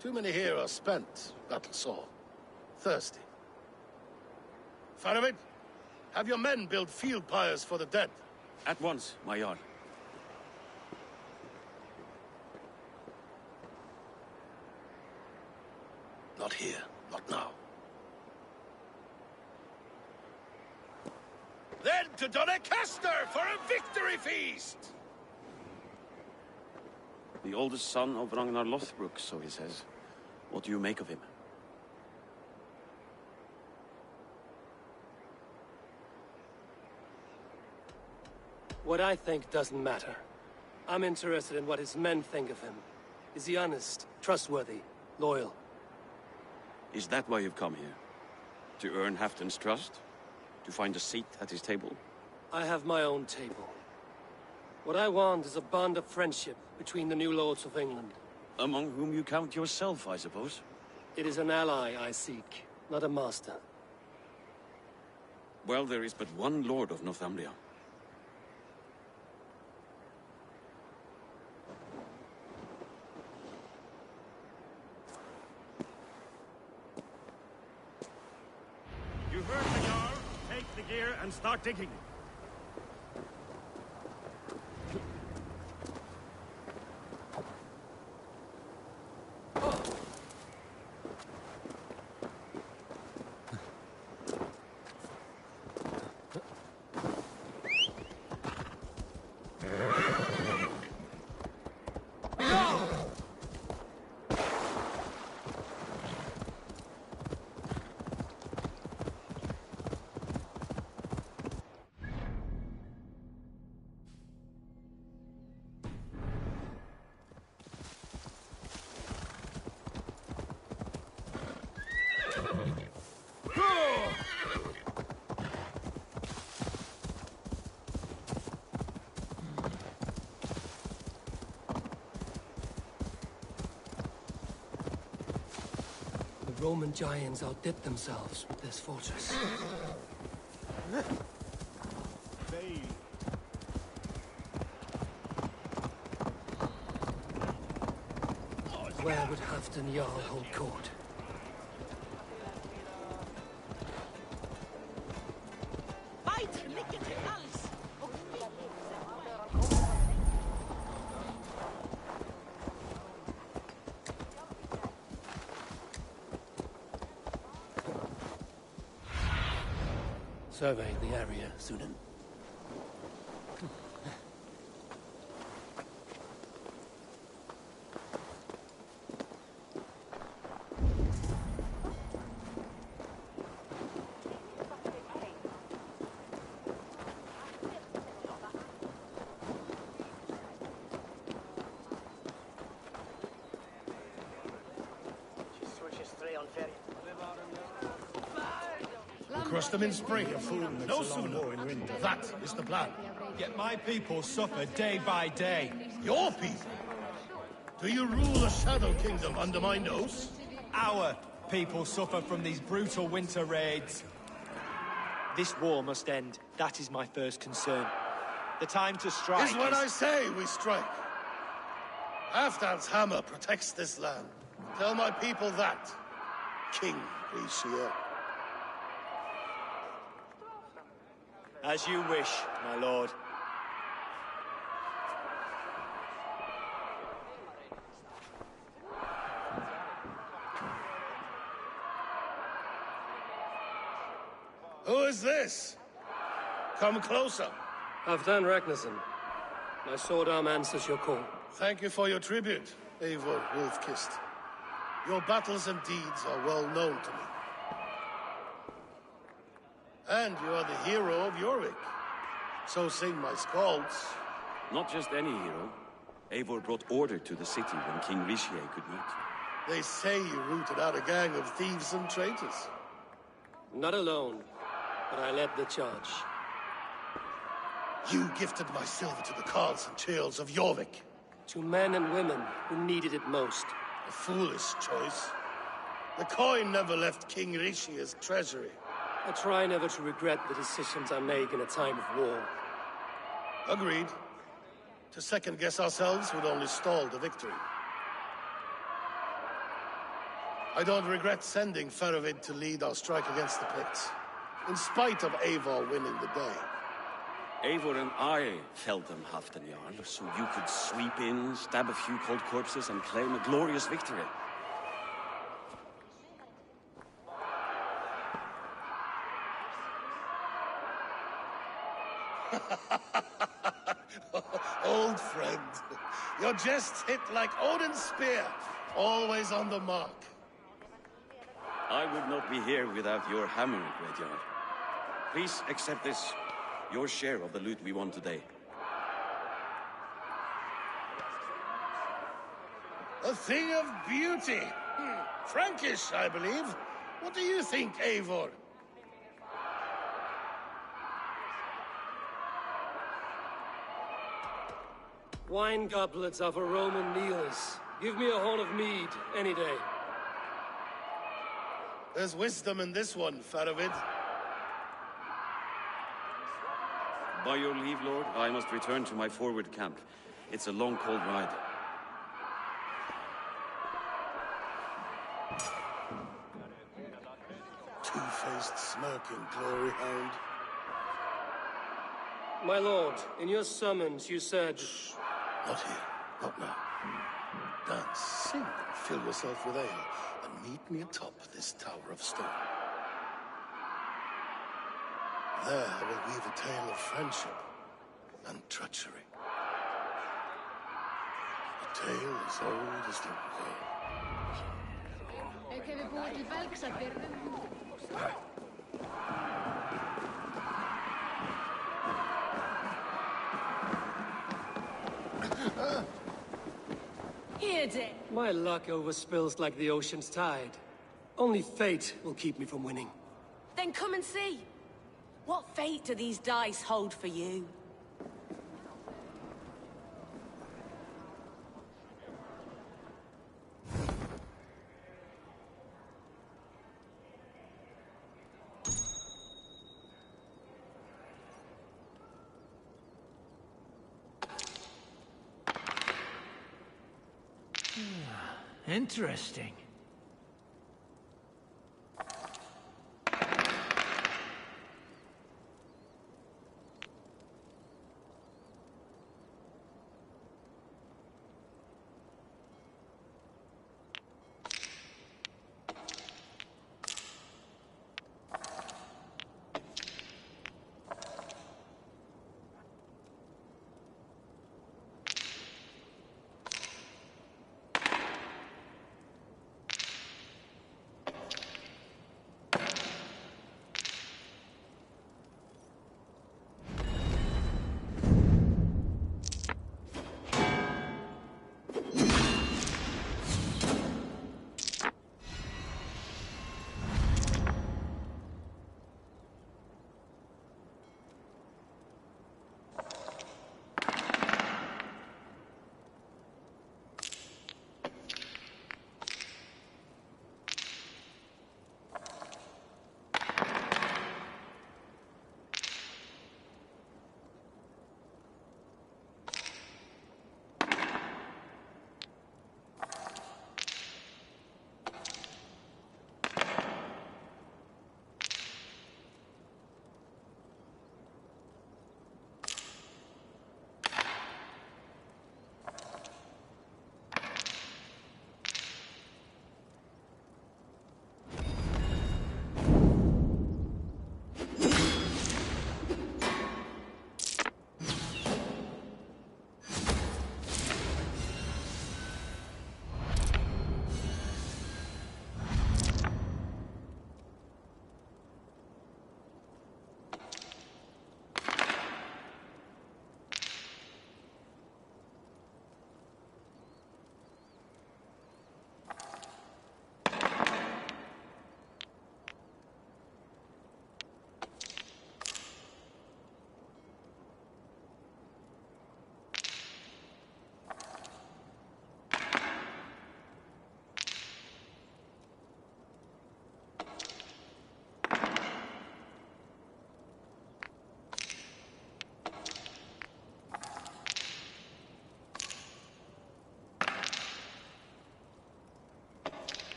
Too many here are spent, battle-sore, thirsty. Faramid, have your men build field pyres for the dead. At once, my Jarl. Not here, not now. Then to Doncaster for a victory feast! The oldest son of Ragnar Lothbrok, so he says. What do you make of him? What I think doesn't matter. I'm interested in what his men think of him. Is he honest, trustworthy, loyal? Is that why you've come here? To earn Halfdan's trust? To find a seat at his table? I have my own table. What I want is a bond of friendship between the new lords of England. Among whom you count yourself, I suppose? It is an ally I seek, not a master. Well, there is but one lord of Northumbria. You heard the Jarl. Take the gear and start digging. The Roman giants outdid themselves with this fortress. Where would Halfdan Jarl hold court? Survey the area, Sunan. Crush them in spring. No sooner. That is the plan. Yet my people suffer day by day. Your people? Do you rule a shadow kingdom under my nose? Our people suffer from these brutal winter raids. This war must end. That is my first concern. The time to strike is when I say we strike. Halfdan's hammer protects this land. Tell my people that, King Richelieu. As you wish, my lord. Who is this? Come closer. Halfdan Ragnarsson. My sword arm answers your call. Thank you for your tribute, Eivor Wolf-Kissed. Your battles and deeds are well known to me. And you are the hero of Jorvik. So sing my skalds. Not just any hero. Eivor brought order to the city when King Richelieu could not. They say you rooted out a gang of thieves and traitors. Not alone, but I led the charge. You gifted my silver to the carls and churls of Jorvik. To men and women who needed it most. A foolish choice. The coin never left King Rishia's treasury. I try never to regret the decisions I make in a time of war. Agreed. To second-guess ourselves would only stall the victory. I don't regret sending Faravid to lead our strike against the Picts, in spite of Eivor winning the day. Eivor and I felled them half the yard, so you could sweep in, stab a few cold corpses, and claim a glorious victory. Old friend, your jests hit like Odin's spear, always on the mark. I would not be here without your hammer, Greyjoy. Please accept this, your share of the loot we won today. A thing of beauty. Frankish, I believe. What do you think, Eivor? Wine goblets are for Roman meals. Give me a horn of mead, any day. There's wisdom in this one, Faravid. By your leave, Lord, I must return to my forward camp. It's a long, cold ride. Two-faced smirking glory hound. My lord, in your summons you said... Shh. Not here. Not now. Dance, sing, and fill yourself with ale, and meet me atop this tower of stone. There I will weave a tale of friendship and treachery. A tale as old as the My luck overspills like the ocean's tide. Only fate will keep me from winning. Then come and see. What fate do these dice hold for you? Interesting.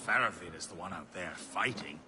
Faravid is the one out there fighting.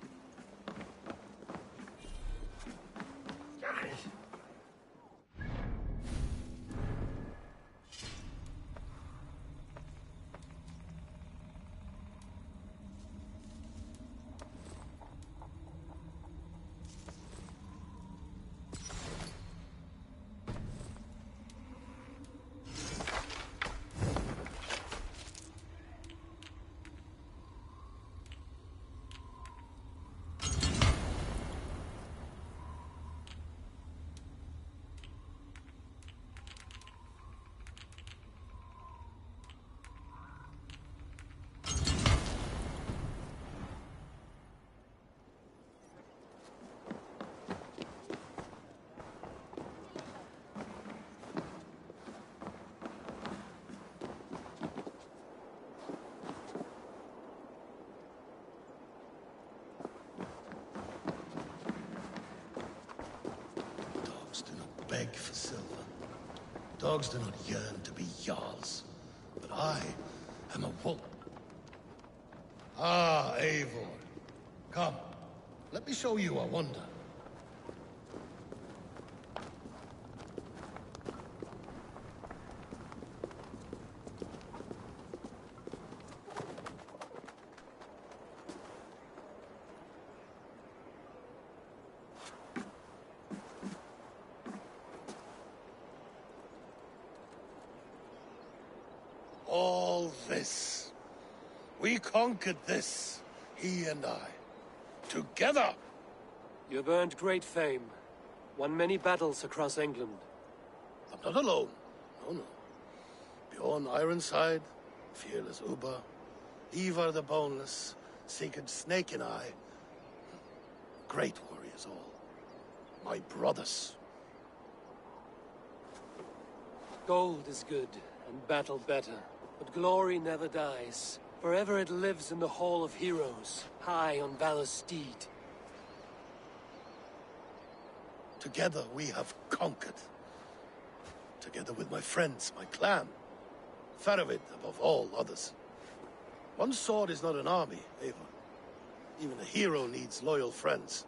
Beg for silver. Dogs do not yearn to be jarls. But I am a wolf. Ah, Eivor. Come, let me show you a wonder. All this. We conquered this, he and I. Together! You've earned great fame. Won many battles across England. I'm not alone. No. Bjorn Ironside, fearless Uber, Ivar the Boneless, Sigurd Snake and I. Great warriors all. My brothers. Gold is good, and battle better. But glory never dies. Forever it lives in the Hall of Heroes, high on Valor's steed. Together we have conquered. Together with my friends, my clan. Faravid above all others. One sword is not an army, Eivor. Even a hero needs loyal friends.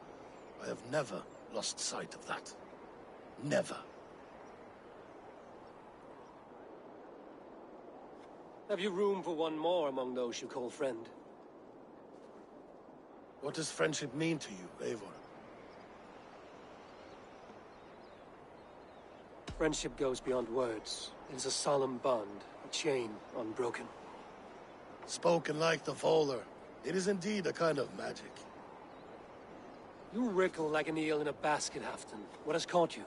I have never lost sight of that. Never. Have you room for one more among those you call friend? What does friendship mean to you, Eivor? Friendship goes beyond words. It is a solemn bond, a chain unbroken. Spoken like the Volar, it is indeed a kind of magic. You wriggle like an eel in a basket, Halfton. What has caught you?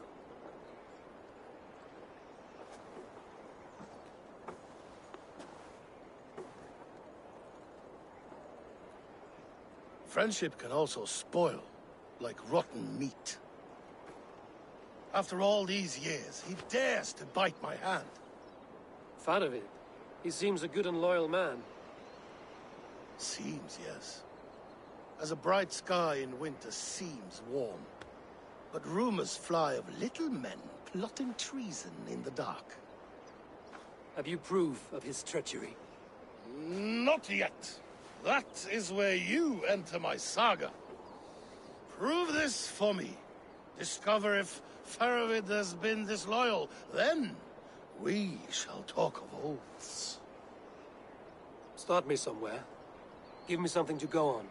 Friendship can also spoil, like rotten meat. After all these years, he dares to bite my hand. Faravid, he seems a good and loyal man. Seems, yes. As a bright sky in winter seems warm. But rumors fly of little men plotting treason in the dark. Have you proof of his treachery? Not yet. That is where you enter my saga. Prove this for me. Discover if Faravid has been disloyal. Then we shall talk of oaths. Start me somewhere. Give me something to go on.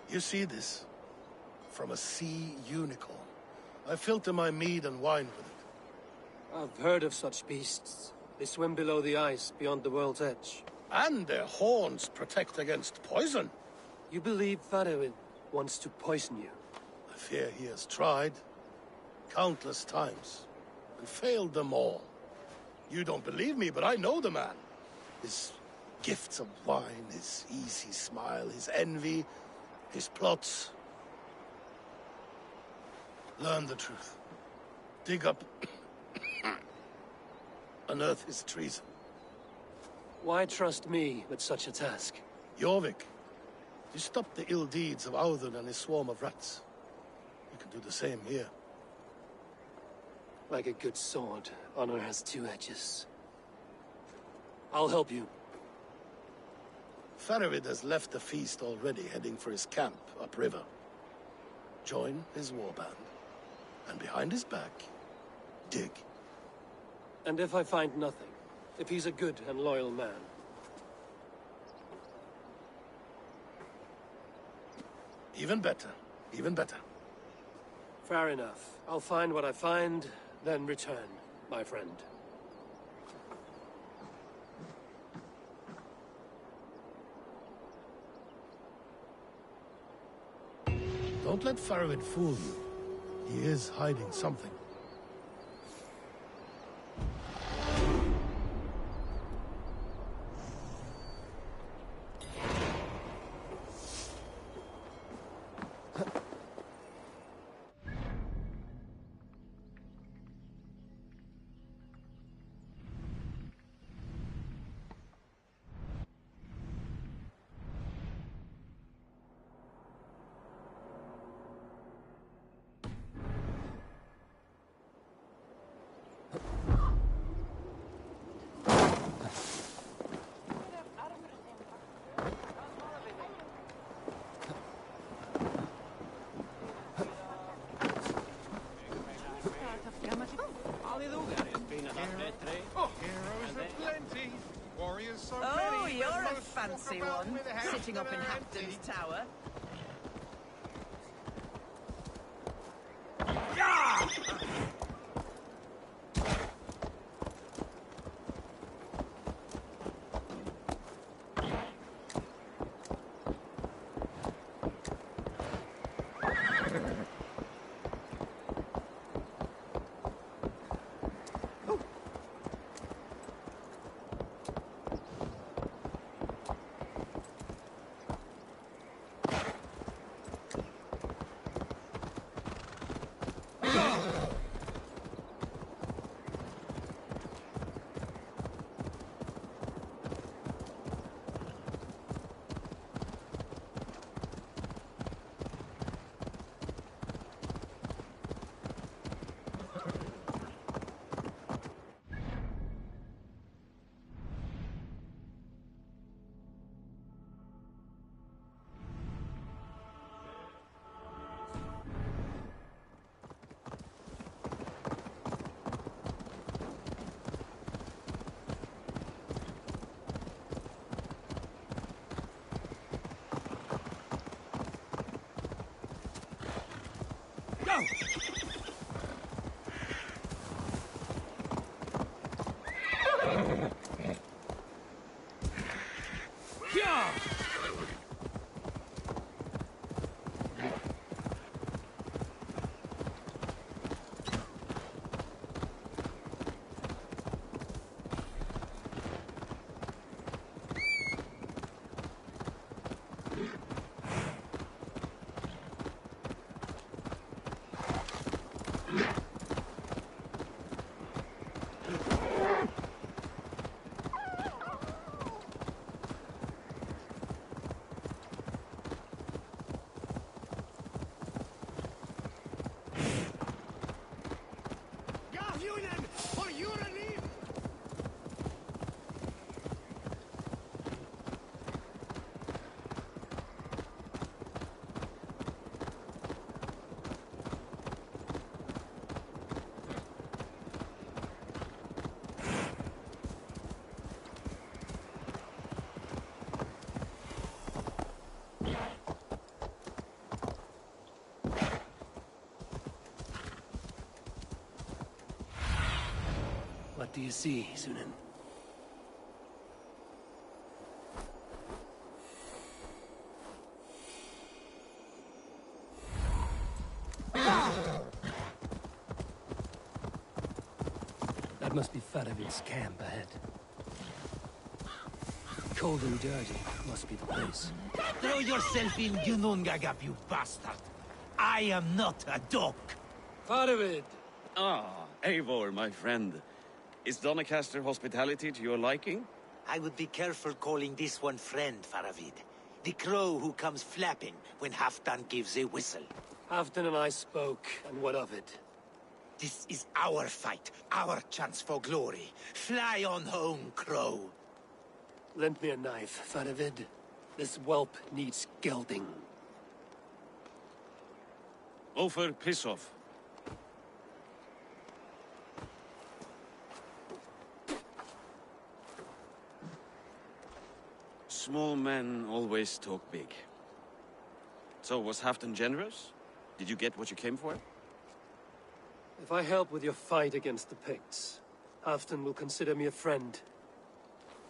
You see this? From a sea unicorn. I filter my mead and wine with it. I've heard of such beasts. They swim below the ice, beyond the world's edge. And their horns protect against poison. You believe Faravid wants to poison you? I fear he has tried. Countless times. And failed them all. You don't believe me, but I know the man. His gifts of wine, his easy smile, his envy, his plots. Learn the truth. Dig up... unearth his treason. Why trust me with such a task? Jorvik, you stopped the ill deeds of Audun and his swarm of rats. You can do the same here. Like a good sword, Honor has two edges. I'll help you. Faravid has left the feast already, heading for his camp upriver. Join his warband, and behind his back, dig. And if I find nothing? If he's a good and loyal man? Even better. Even better. Fair enough. I'll find what I find, then return, my friend. Don't let Faravid fool you. He is hiding something. Oh, you're a fancy one, sitting up in Hampton's tower. What do you see, Sunan? That must be Faravid's camp ahead. Cold and dirty must be the place. Throw yourself in Gunungagap, you bastard! I am not a dog! Faravid! Ah, Eivor, my friend. Is Doncaster hospitality to your liking? I would be careful calling this one friend, Faravid. The crow who comes flapping when Halfdan gives a whistle. Halfdan and I spoke, and what of it? This is our fight, our chance for glory. Fly on home, Crow. Lend me a knife, Faravid. This whelp needs gelding. Over, piss off. Small men always talk big. So, was Halfdan generous? Did you get what you came for? If I help with your fight against the Picts, Halfdan will consider me a friend.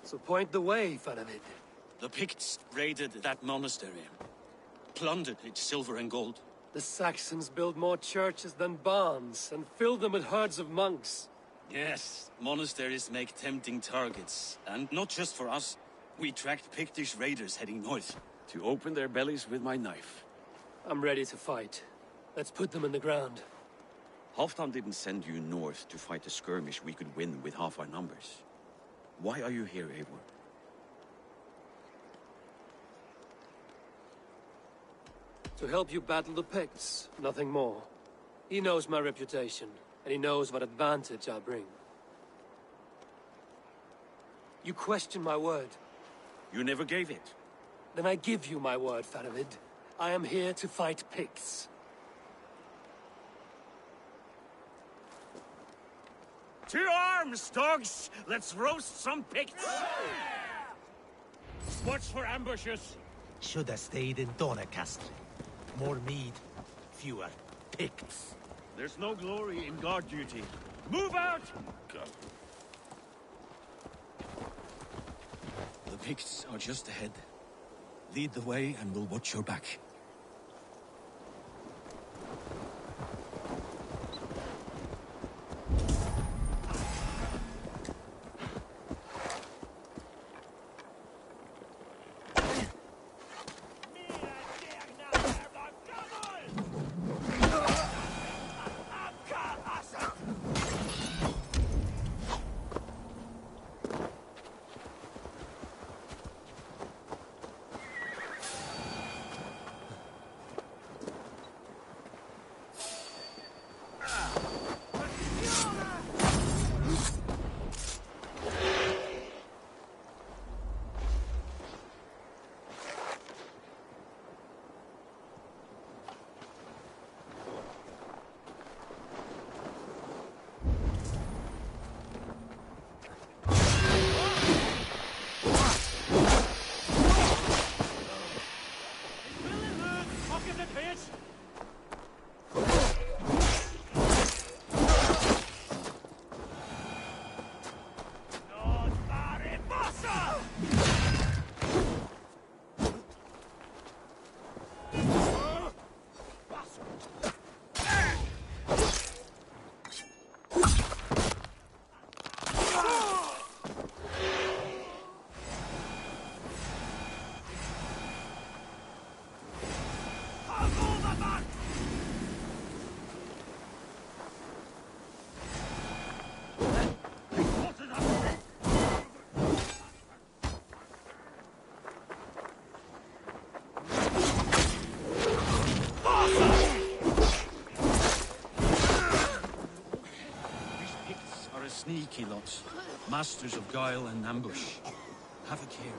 So point the way, Faravid. The Picts raided that monastery. Plundered its silver and gold. The Saxons build more churches than barns, and fill them with herds of monks. Yes, monasteries make tempting targets. And not just for us. We tracked Pictish raiders heading north. To open their bellies with my knife. I'm ready to fight. Let's put them in the ground. Halfdan didn't send you north to fight a skirmish we could win with half our numbers. Why are you here, Eivor? To help you battle the Picts, nothing more. He knows my reputation, and he knows what advantage I bring. You question my word. You never gave it. Then I give you my word, Faravid. I am here to fight Picts. To arms, dogs! Let's roast some Picts! Watch for ambushes! Should have stayed in Doncaster. More mead, fewer Picts. There's no glory in guard duty. Move out! God. The Picts are just ahead. Lead the way and we'll watch your back. Sneaky lots. Masters of guile and ambush. Have a care.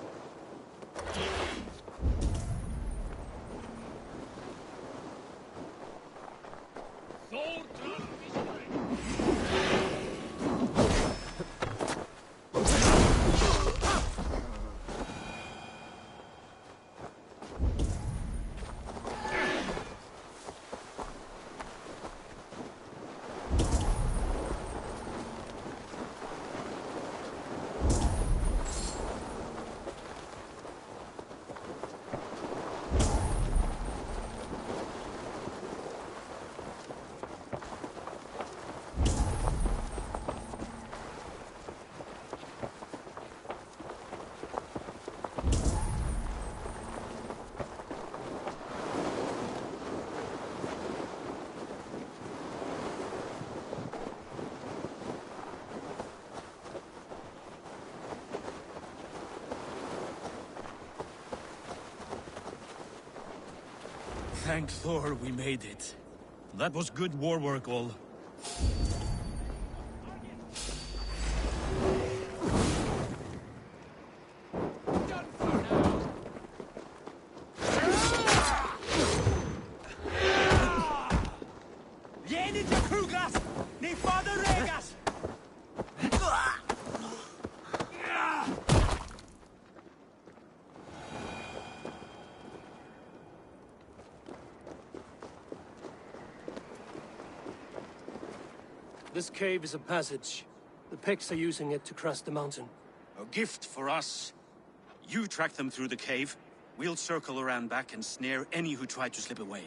Thank Thor we made it. That was good war work, all. This cave is a passage. The Picts are using it to cross the mountain. A gift for us. You track them through the cave. We'll circle around back and snare any who try to slip away.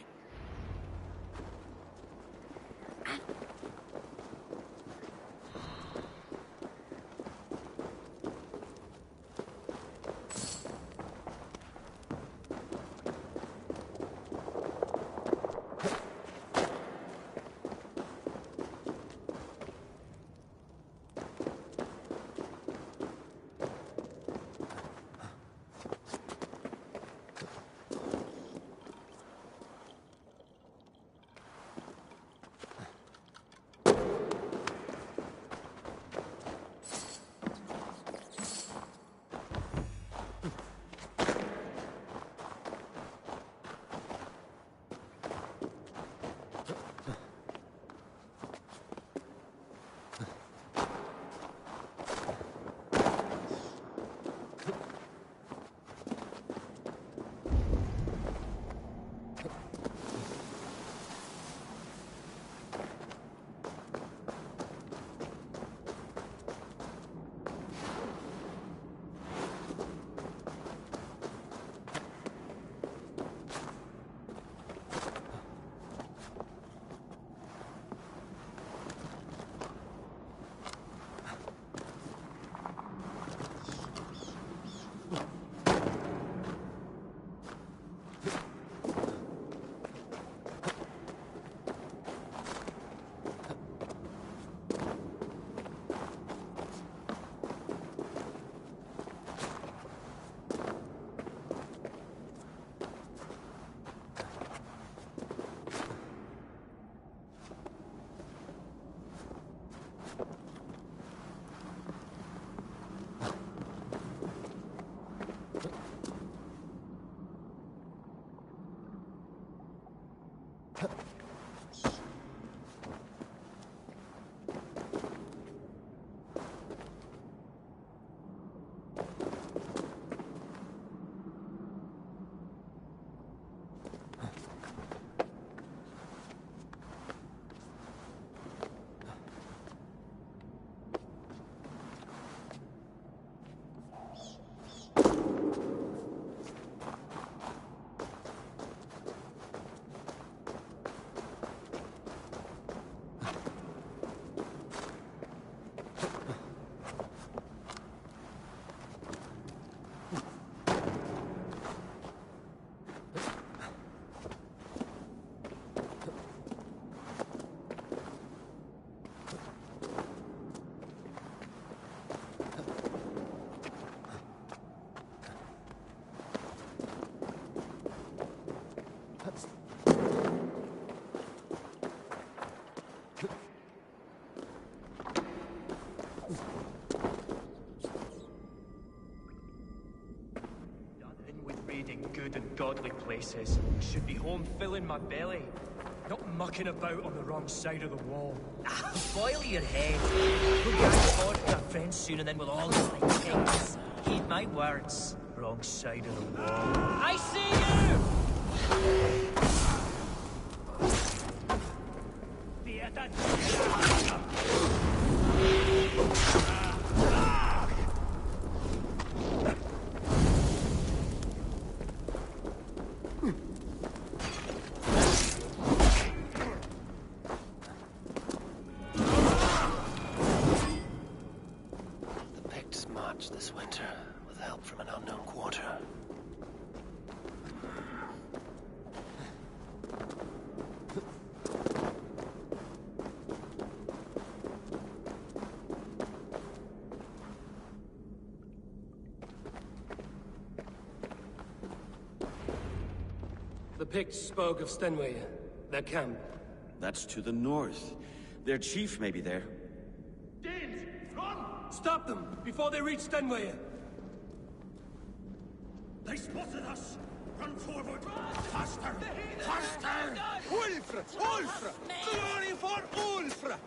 Good and godly places. Should be home filling my belly. Not mucking about on the wrong side of the wall. Boil your head. We'll get aboard with our friends soon and then we'll all live like kings. Heed my words. Wrong side of the wall. I see you! This winter, with help from an unknown quarter. The Picts spoke of Stenway, their camp. That's to the north. Their chief may be there. Danes, run! Stop them before they reach Stenway. They spotted us! Run forward! Faster! Faster! Ulfra! Ulfra! Glory for Ulfra!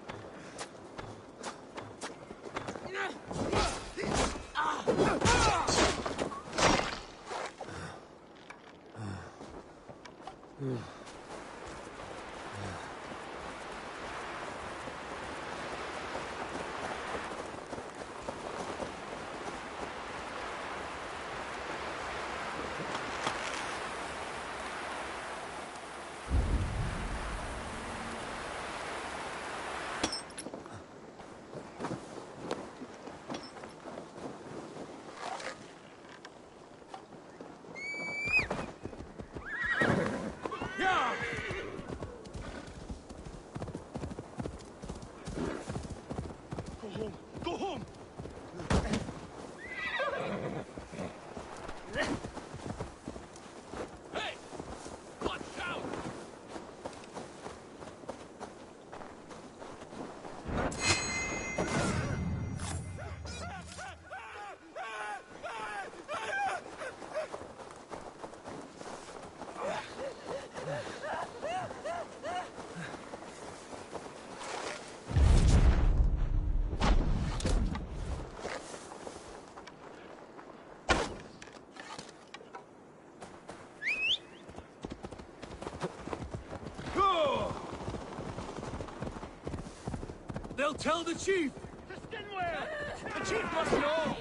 Go home! Hey! Watch out! They'll tell the chief! The chief must know!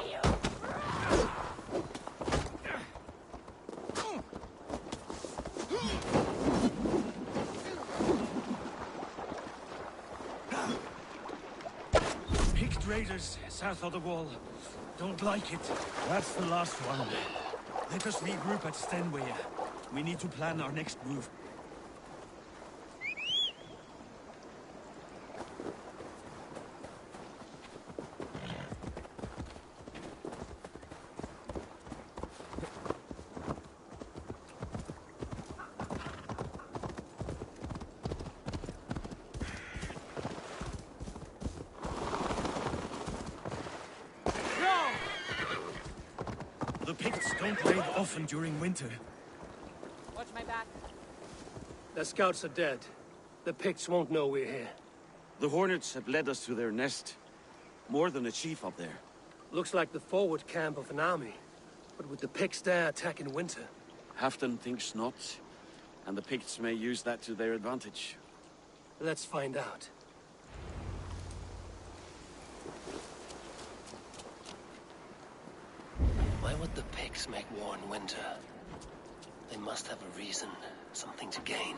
Picked raiders south of the wall. Don't like it. That's the last one. Let us regroup at Stenway. We need to plan our next move. The Picts don't raid often during winter. Watch my back. The scouts are dead. The Picts won't know we're here. The Hornets have led us to their nest. More than a chief up there. Looks like the forward camp of an army. But with the Picts there attack in winter. Halfton thinks not. And the Picts may use that to their advantage. Let's find out. Why would the Picts make war in winter? They must have a reason, something to gain.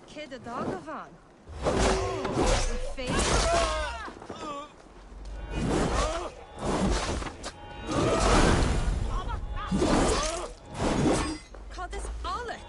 Kid a dog of on. The face. Call this Olet.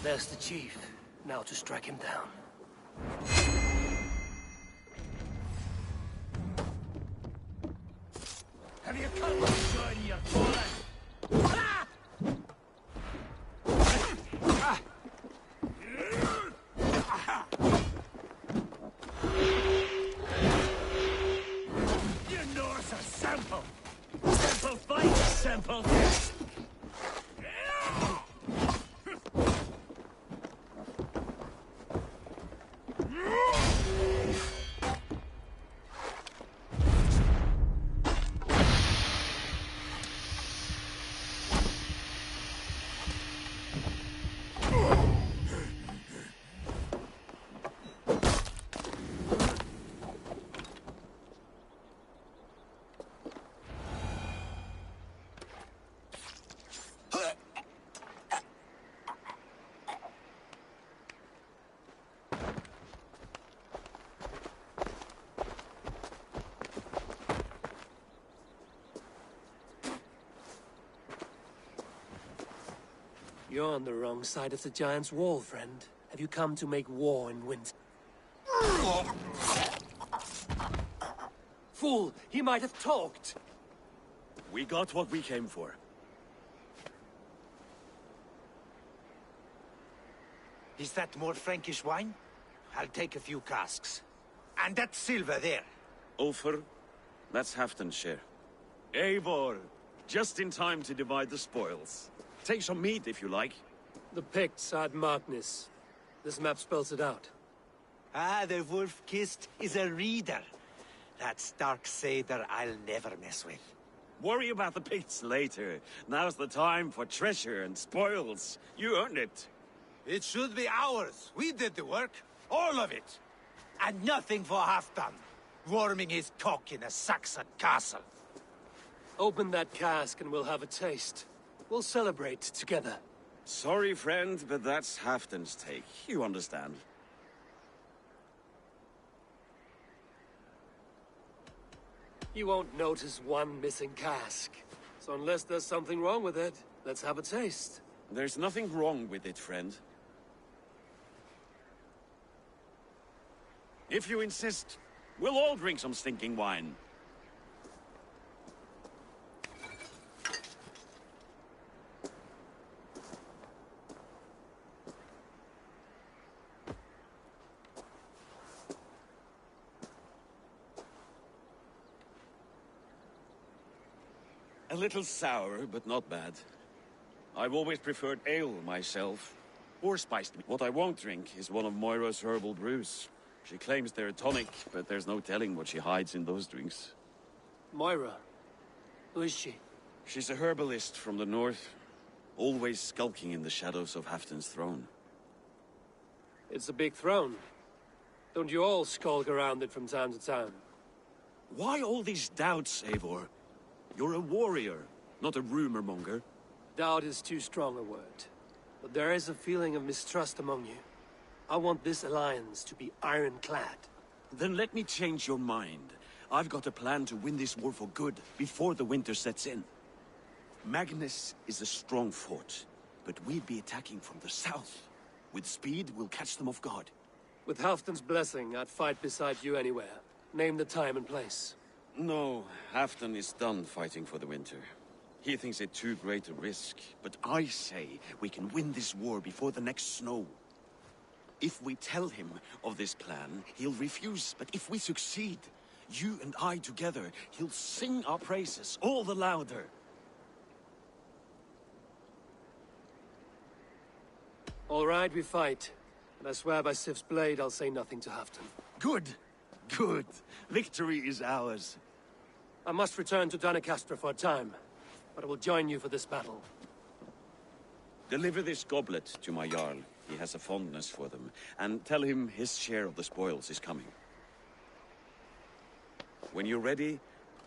There's the chief. Now to strike him down. Have you come to join your fallen? You know it's a sample. Sample fight, sample death. You're on the wrong side of the giant's wall, friend. Have you come to make war in winter? Fool! He might have talked! We got what we came for. Is that more Frankish wine? I'll take a few casks. And that silver there. Ulfr, that's Halfdan's share. Eivor, just in time to divide the spoils. Take some meat if you like. The Picts are at Magnus. This map spells it out. Ah, the wolf-kissed is a reader. That stark satyr I'll never mess with. Worry about the Picts later. Now's the time for treasure and spoils. You earned it. It should be ours. We did the work. All of it. And nothing for Halfdan, warming his cock in a Saxon castle. Open that cask and we'll have a taste. We'll celebrate together. Sorry, friend, but that's Halfdan's take. You understand. You won't notice one missing cask. So unless there's something wrong with it, let's have a taste. There's nothing wrong with it, friend. If you insist, we'll all drink some stinking wine. A little sour, but not bad. I've always preferred ale myself, or spiced meat. What I won't drink is one of Moira's herbal brews. She claims they're a tonic, but there's no telling what she hides in those drinks. Moira? Who is she? She's a herbalist from the north, always skulking in the shadows of Halfdan's throne. It's a big throne. Don't you all skulk around it from time to time? Why all these doubts, Eivor? You're a warrior, not a rumor-monger. Doubt is too strong a word. But there is a feeling of mistrust among you. I want this alliance to be ironclad. Then let me change your mind. I've got a plan to win this war for good, before the winter sets in. Magnus is a strong fort, but we'd be attacking from the south. With speed, we'll catch them off guard. With Halfdan's blessing, I'd fight beside you anywhere. Name the time and place. No, Halfdan is done fighting for the winter. He thinks it too great a risk, but I say we can win this war before the next snow. If we tell him of this plan, he'll refuse, but if we succeed, you and I together, he'll sing our praises all the louder. All right, we fight. And I swear by Sif's blade, I'll say nothing to Halfdan. Good. Good. Victory is ours. I must return to Doncaster for a time, but I will join you for this battle. Deliver this goblet to my Jarl. He has a fondness for them. And tell him his share of the spoils is coming. When you're ready,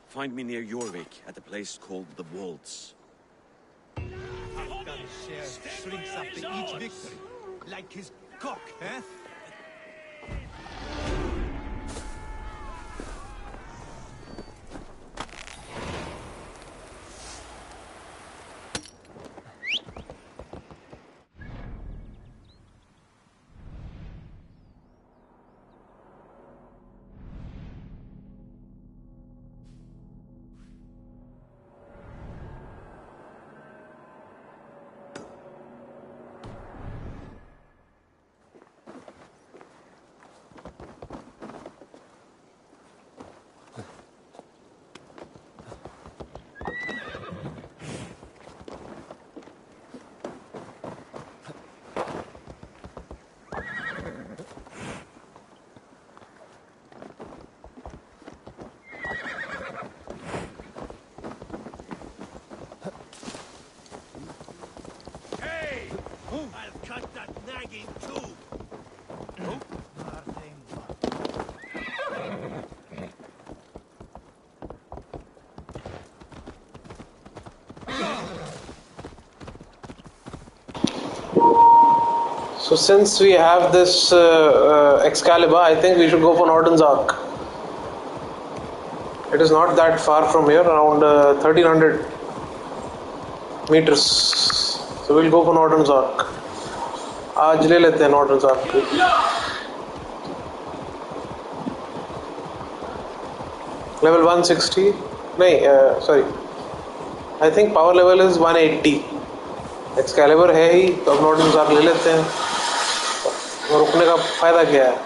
find me near Jorvik at a place called the Waltz. Halfdan's share shrinks after each victory. Like his cock, eh? I'll cut that nagging too! So since we have this Excalibur, I think we should go for Norton's Arc. It is not that far from here, around 1300 meters. So we'll go for Norton's Arc. आज ले लेते हैं Norton's Arc. Level 160. नहीं, sorry. I think power level is 180. Excalibur है ही, तो अब Norton's Arc ले लेते हैं. और रुकने का फायदा क्या है?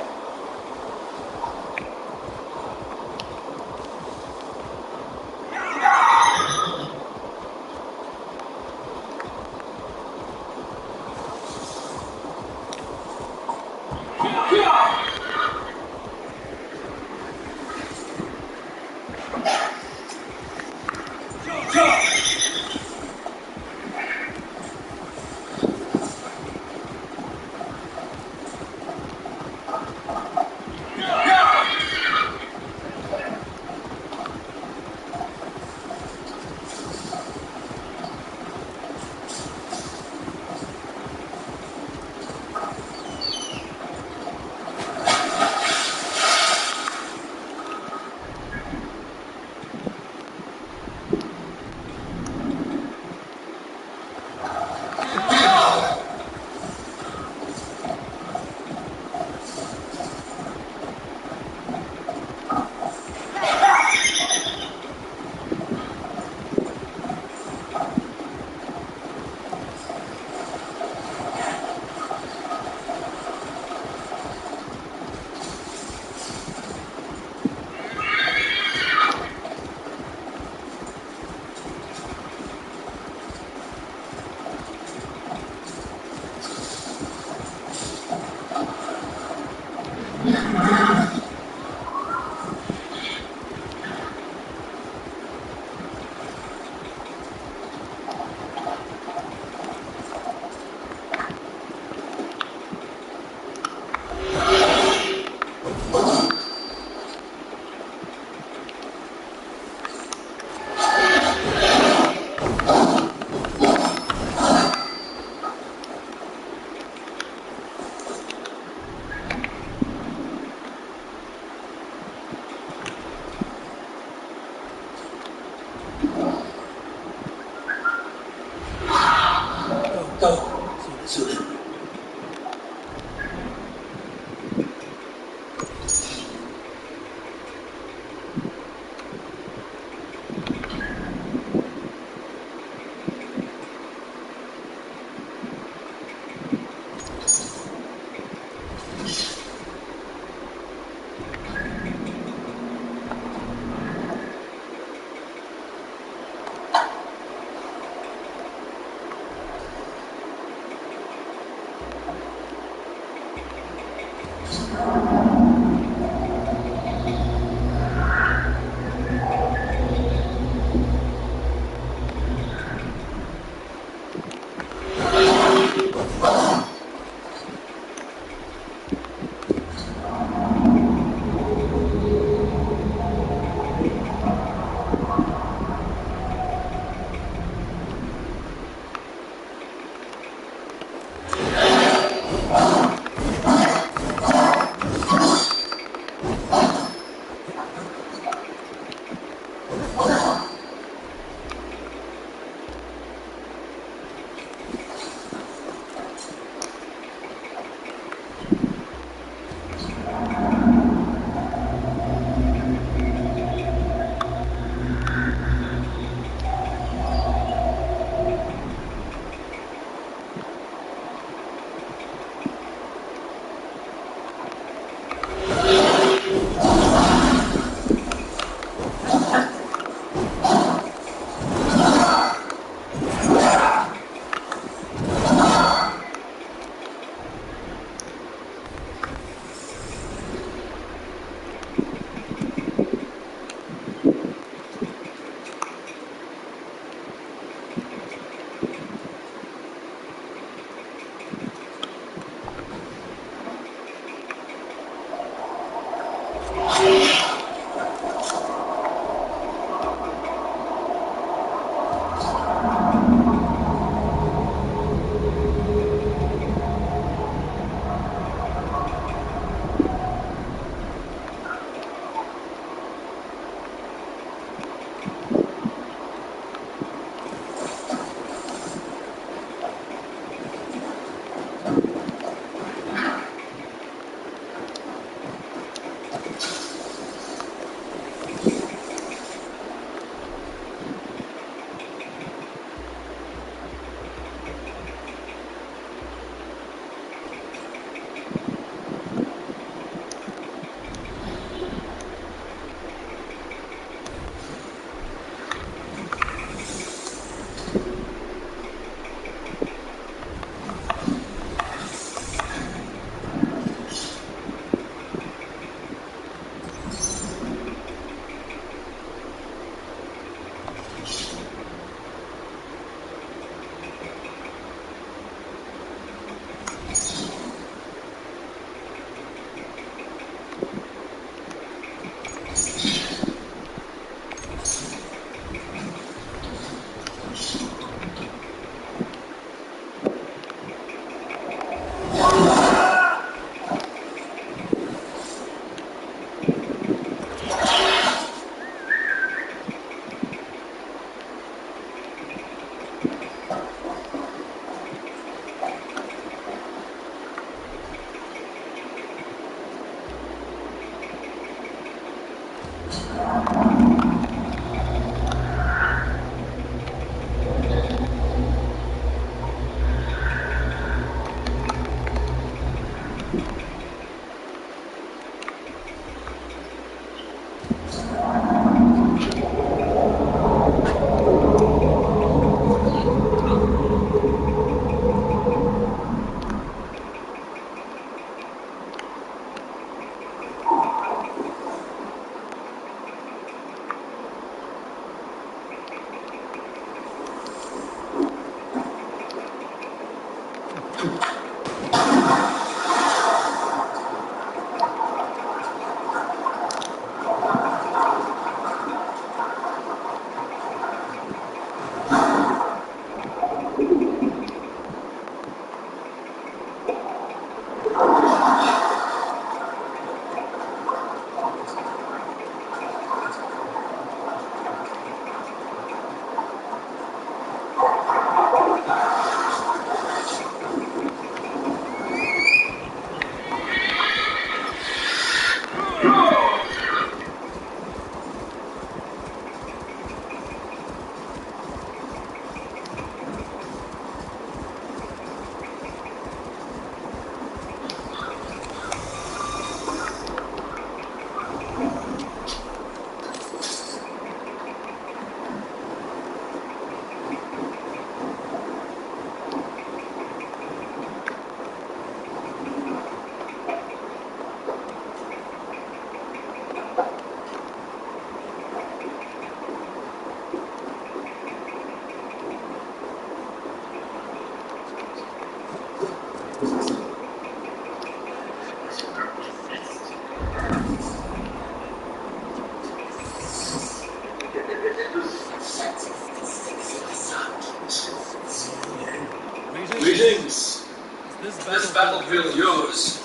all will yours.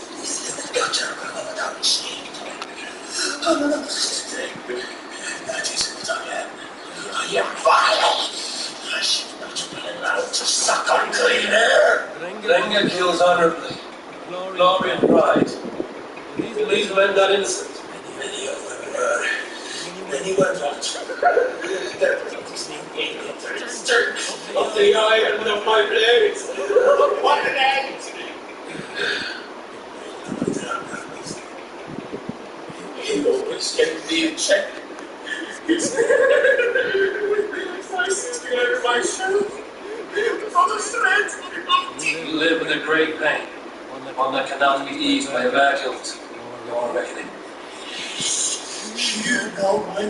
That is what I am. I am vile. I should not be allowed to suck unclean air. Renga kills honorably. Glory and pride. These men are innocent. Many of them were. Many were not. Their blood is the instinct of the iron of my blades. What an end! He always kept me in check. It's I sit together myself on the threads of live with a great pain, one that cannot be eased by a bad guilt or reckoning. You know me.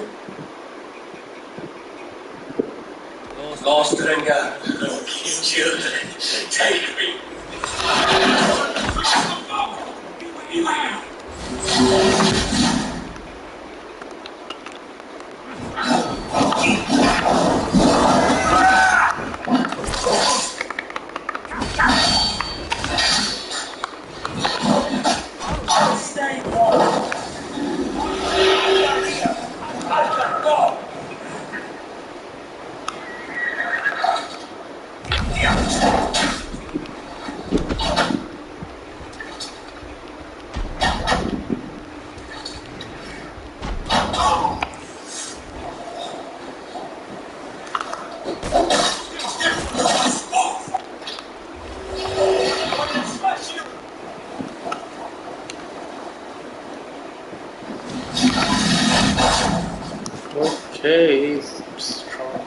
Lost Renga. Children, take me. Stay warm. Okay, he's strong.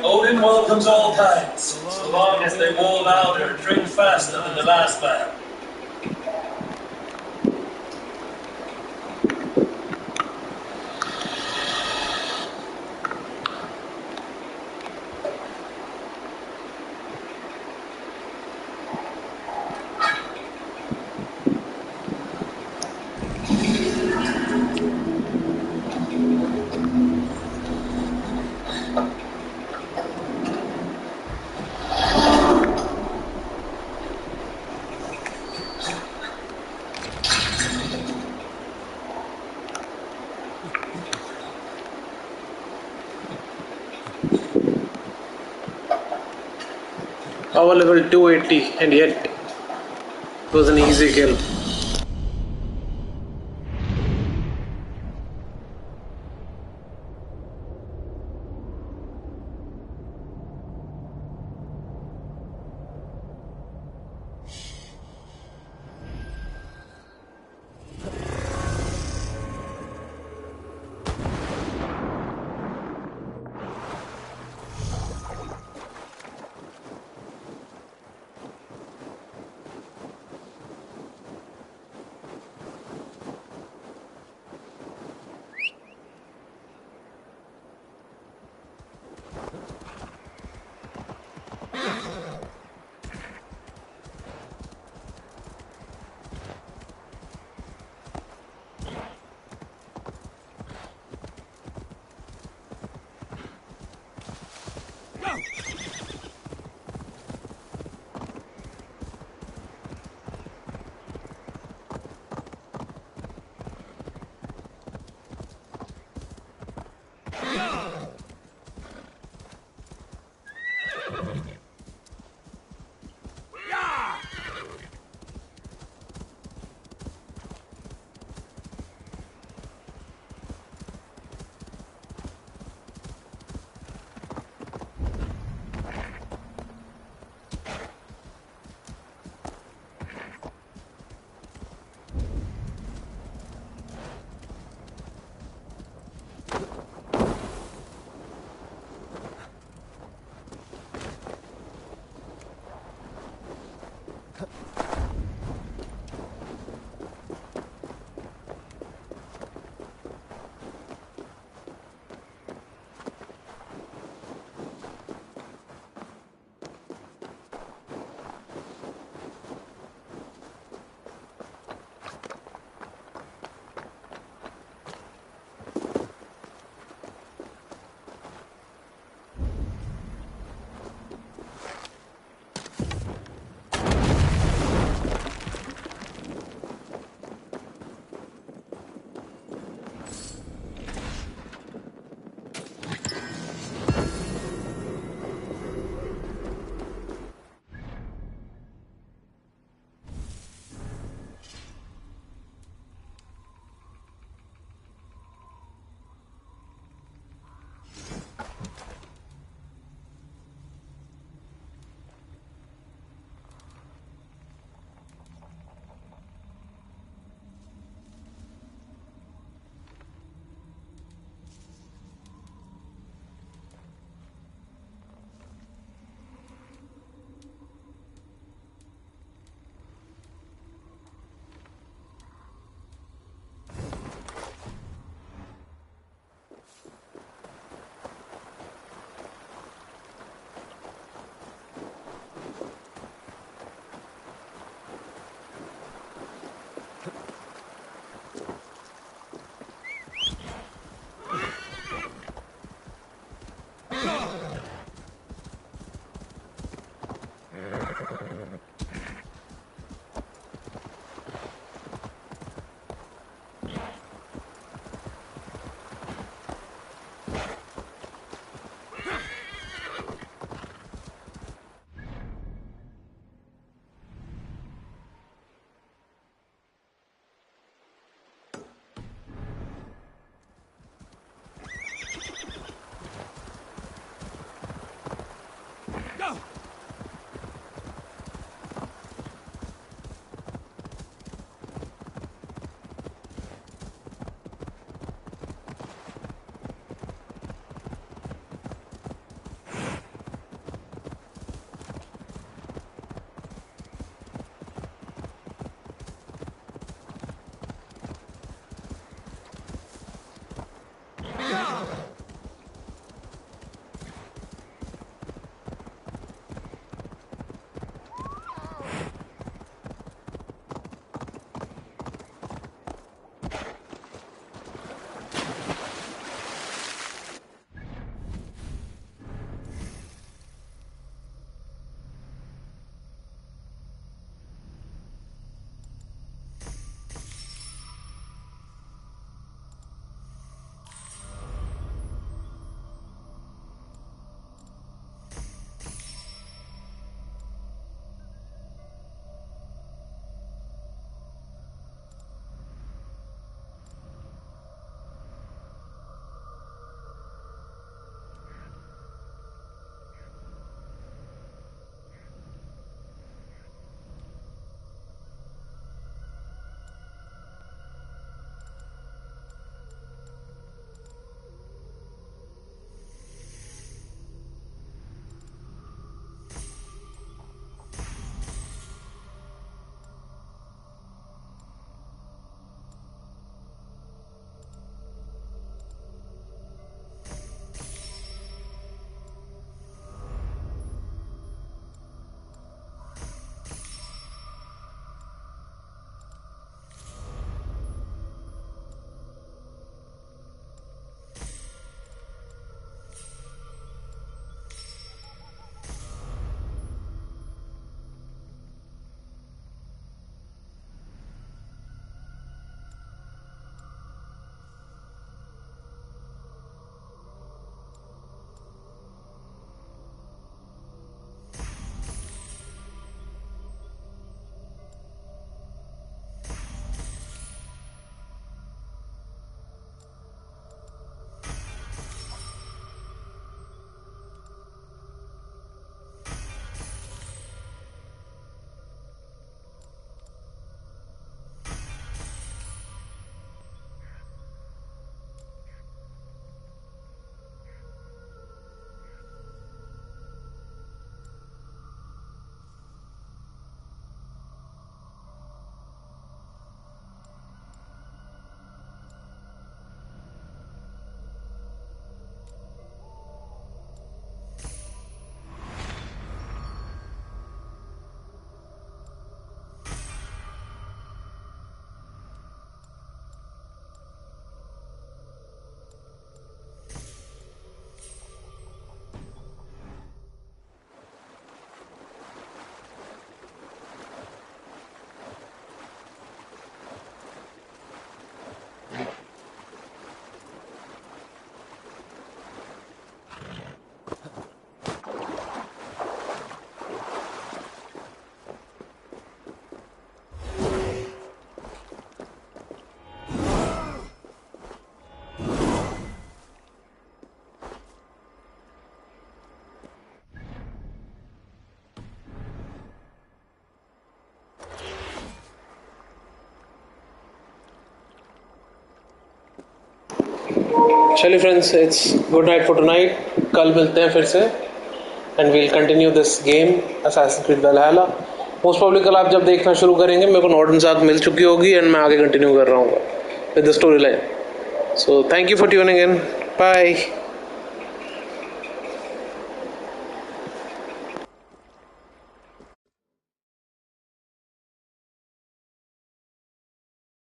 Odin welcomes all kinds, so long as they wall louder and drink faster than the last man. Power level 280, and yet it was an easy kill. चलिए friends, it's good night for tonight. कल मिलते हैं फिर से and we'll continue this game Assassin Creed Valhalla. Most probably कल आप जब देखना शुरू करेंगे मेरे को नॉर्डन साथ मिल चुकी होगी एंड मैं आगे कंटिन्यू कर रहा हूँ with the story line. So thank you for tuning in. Bye.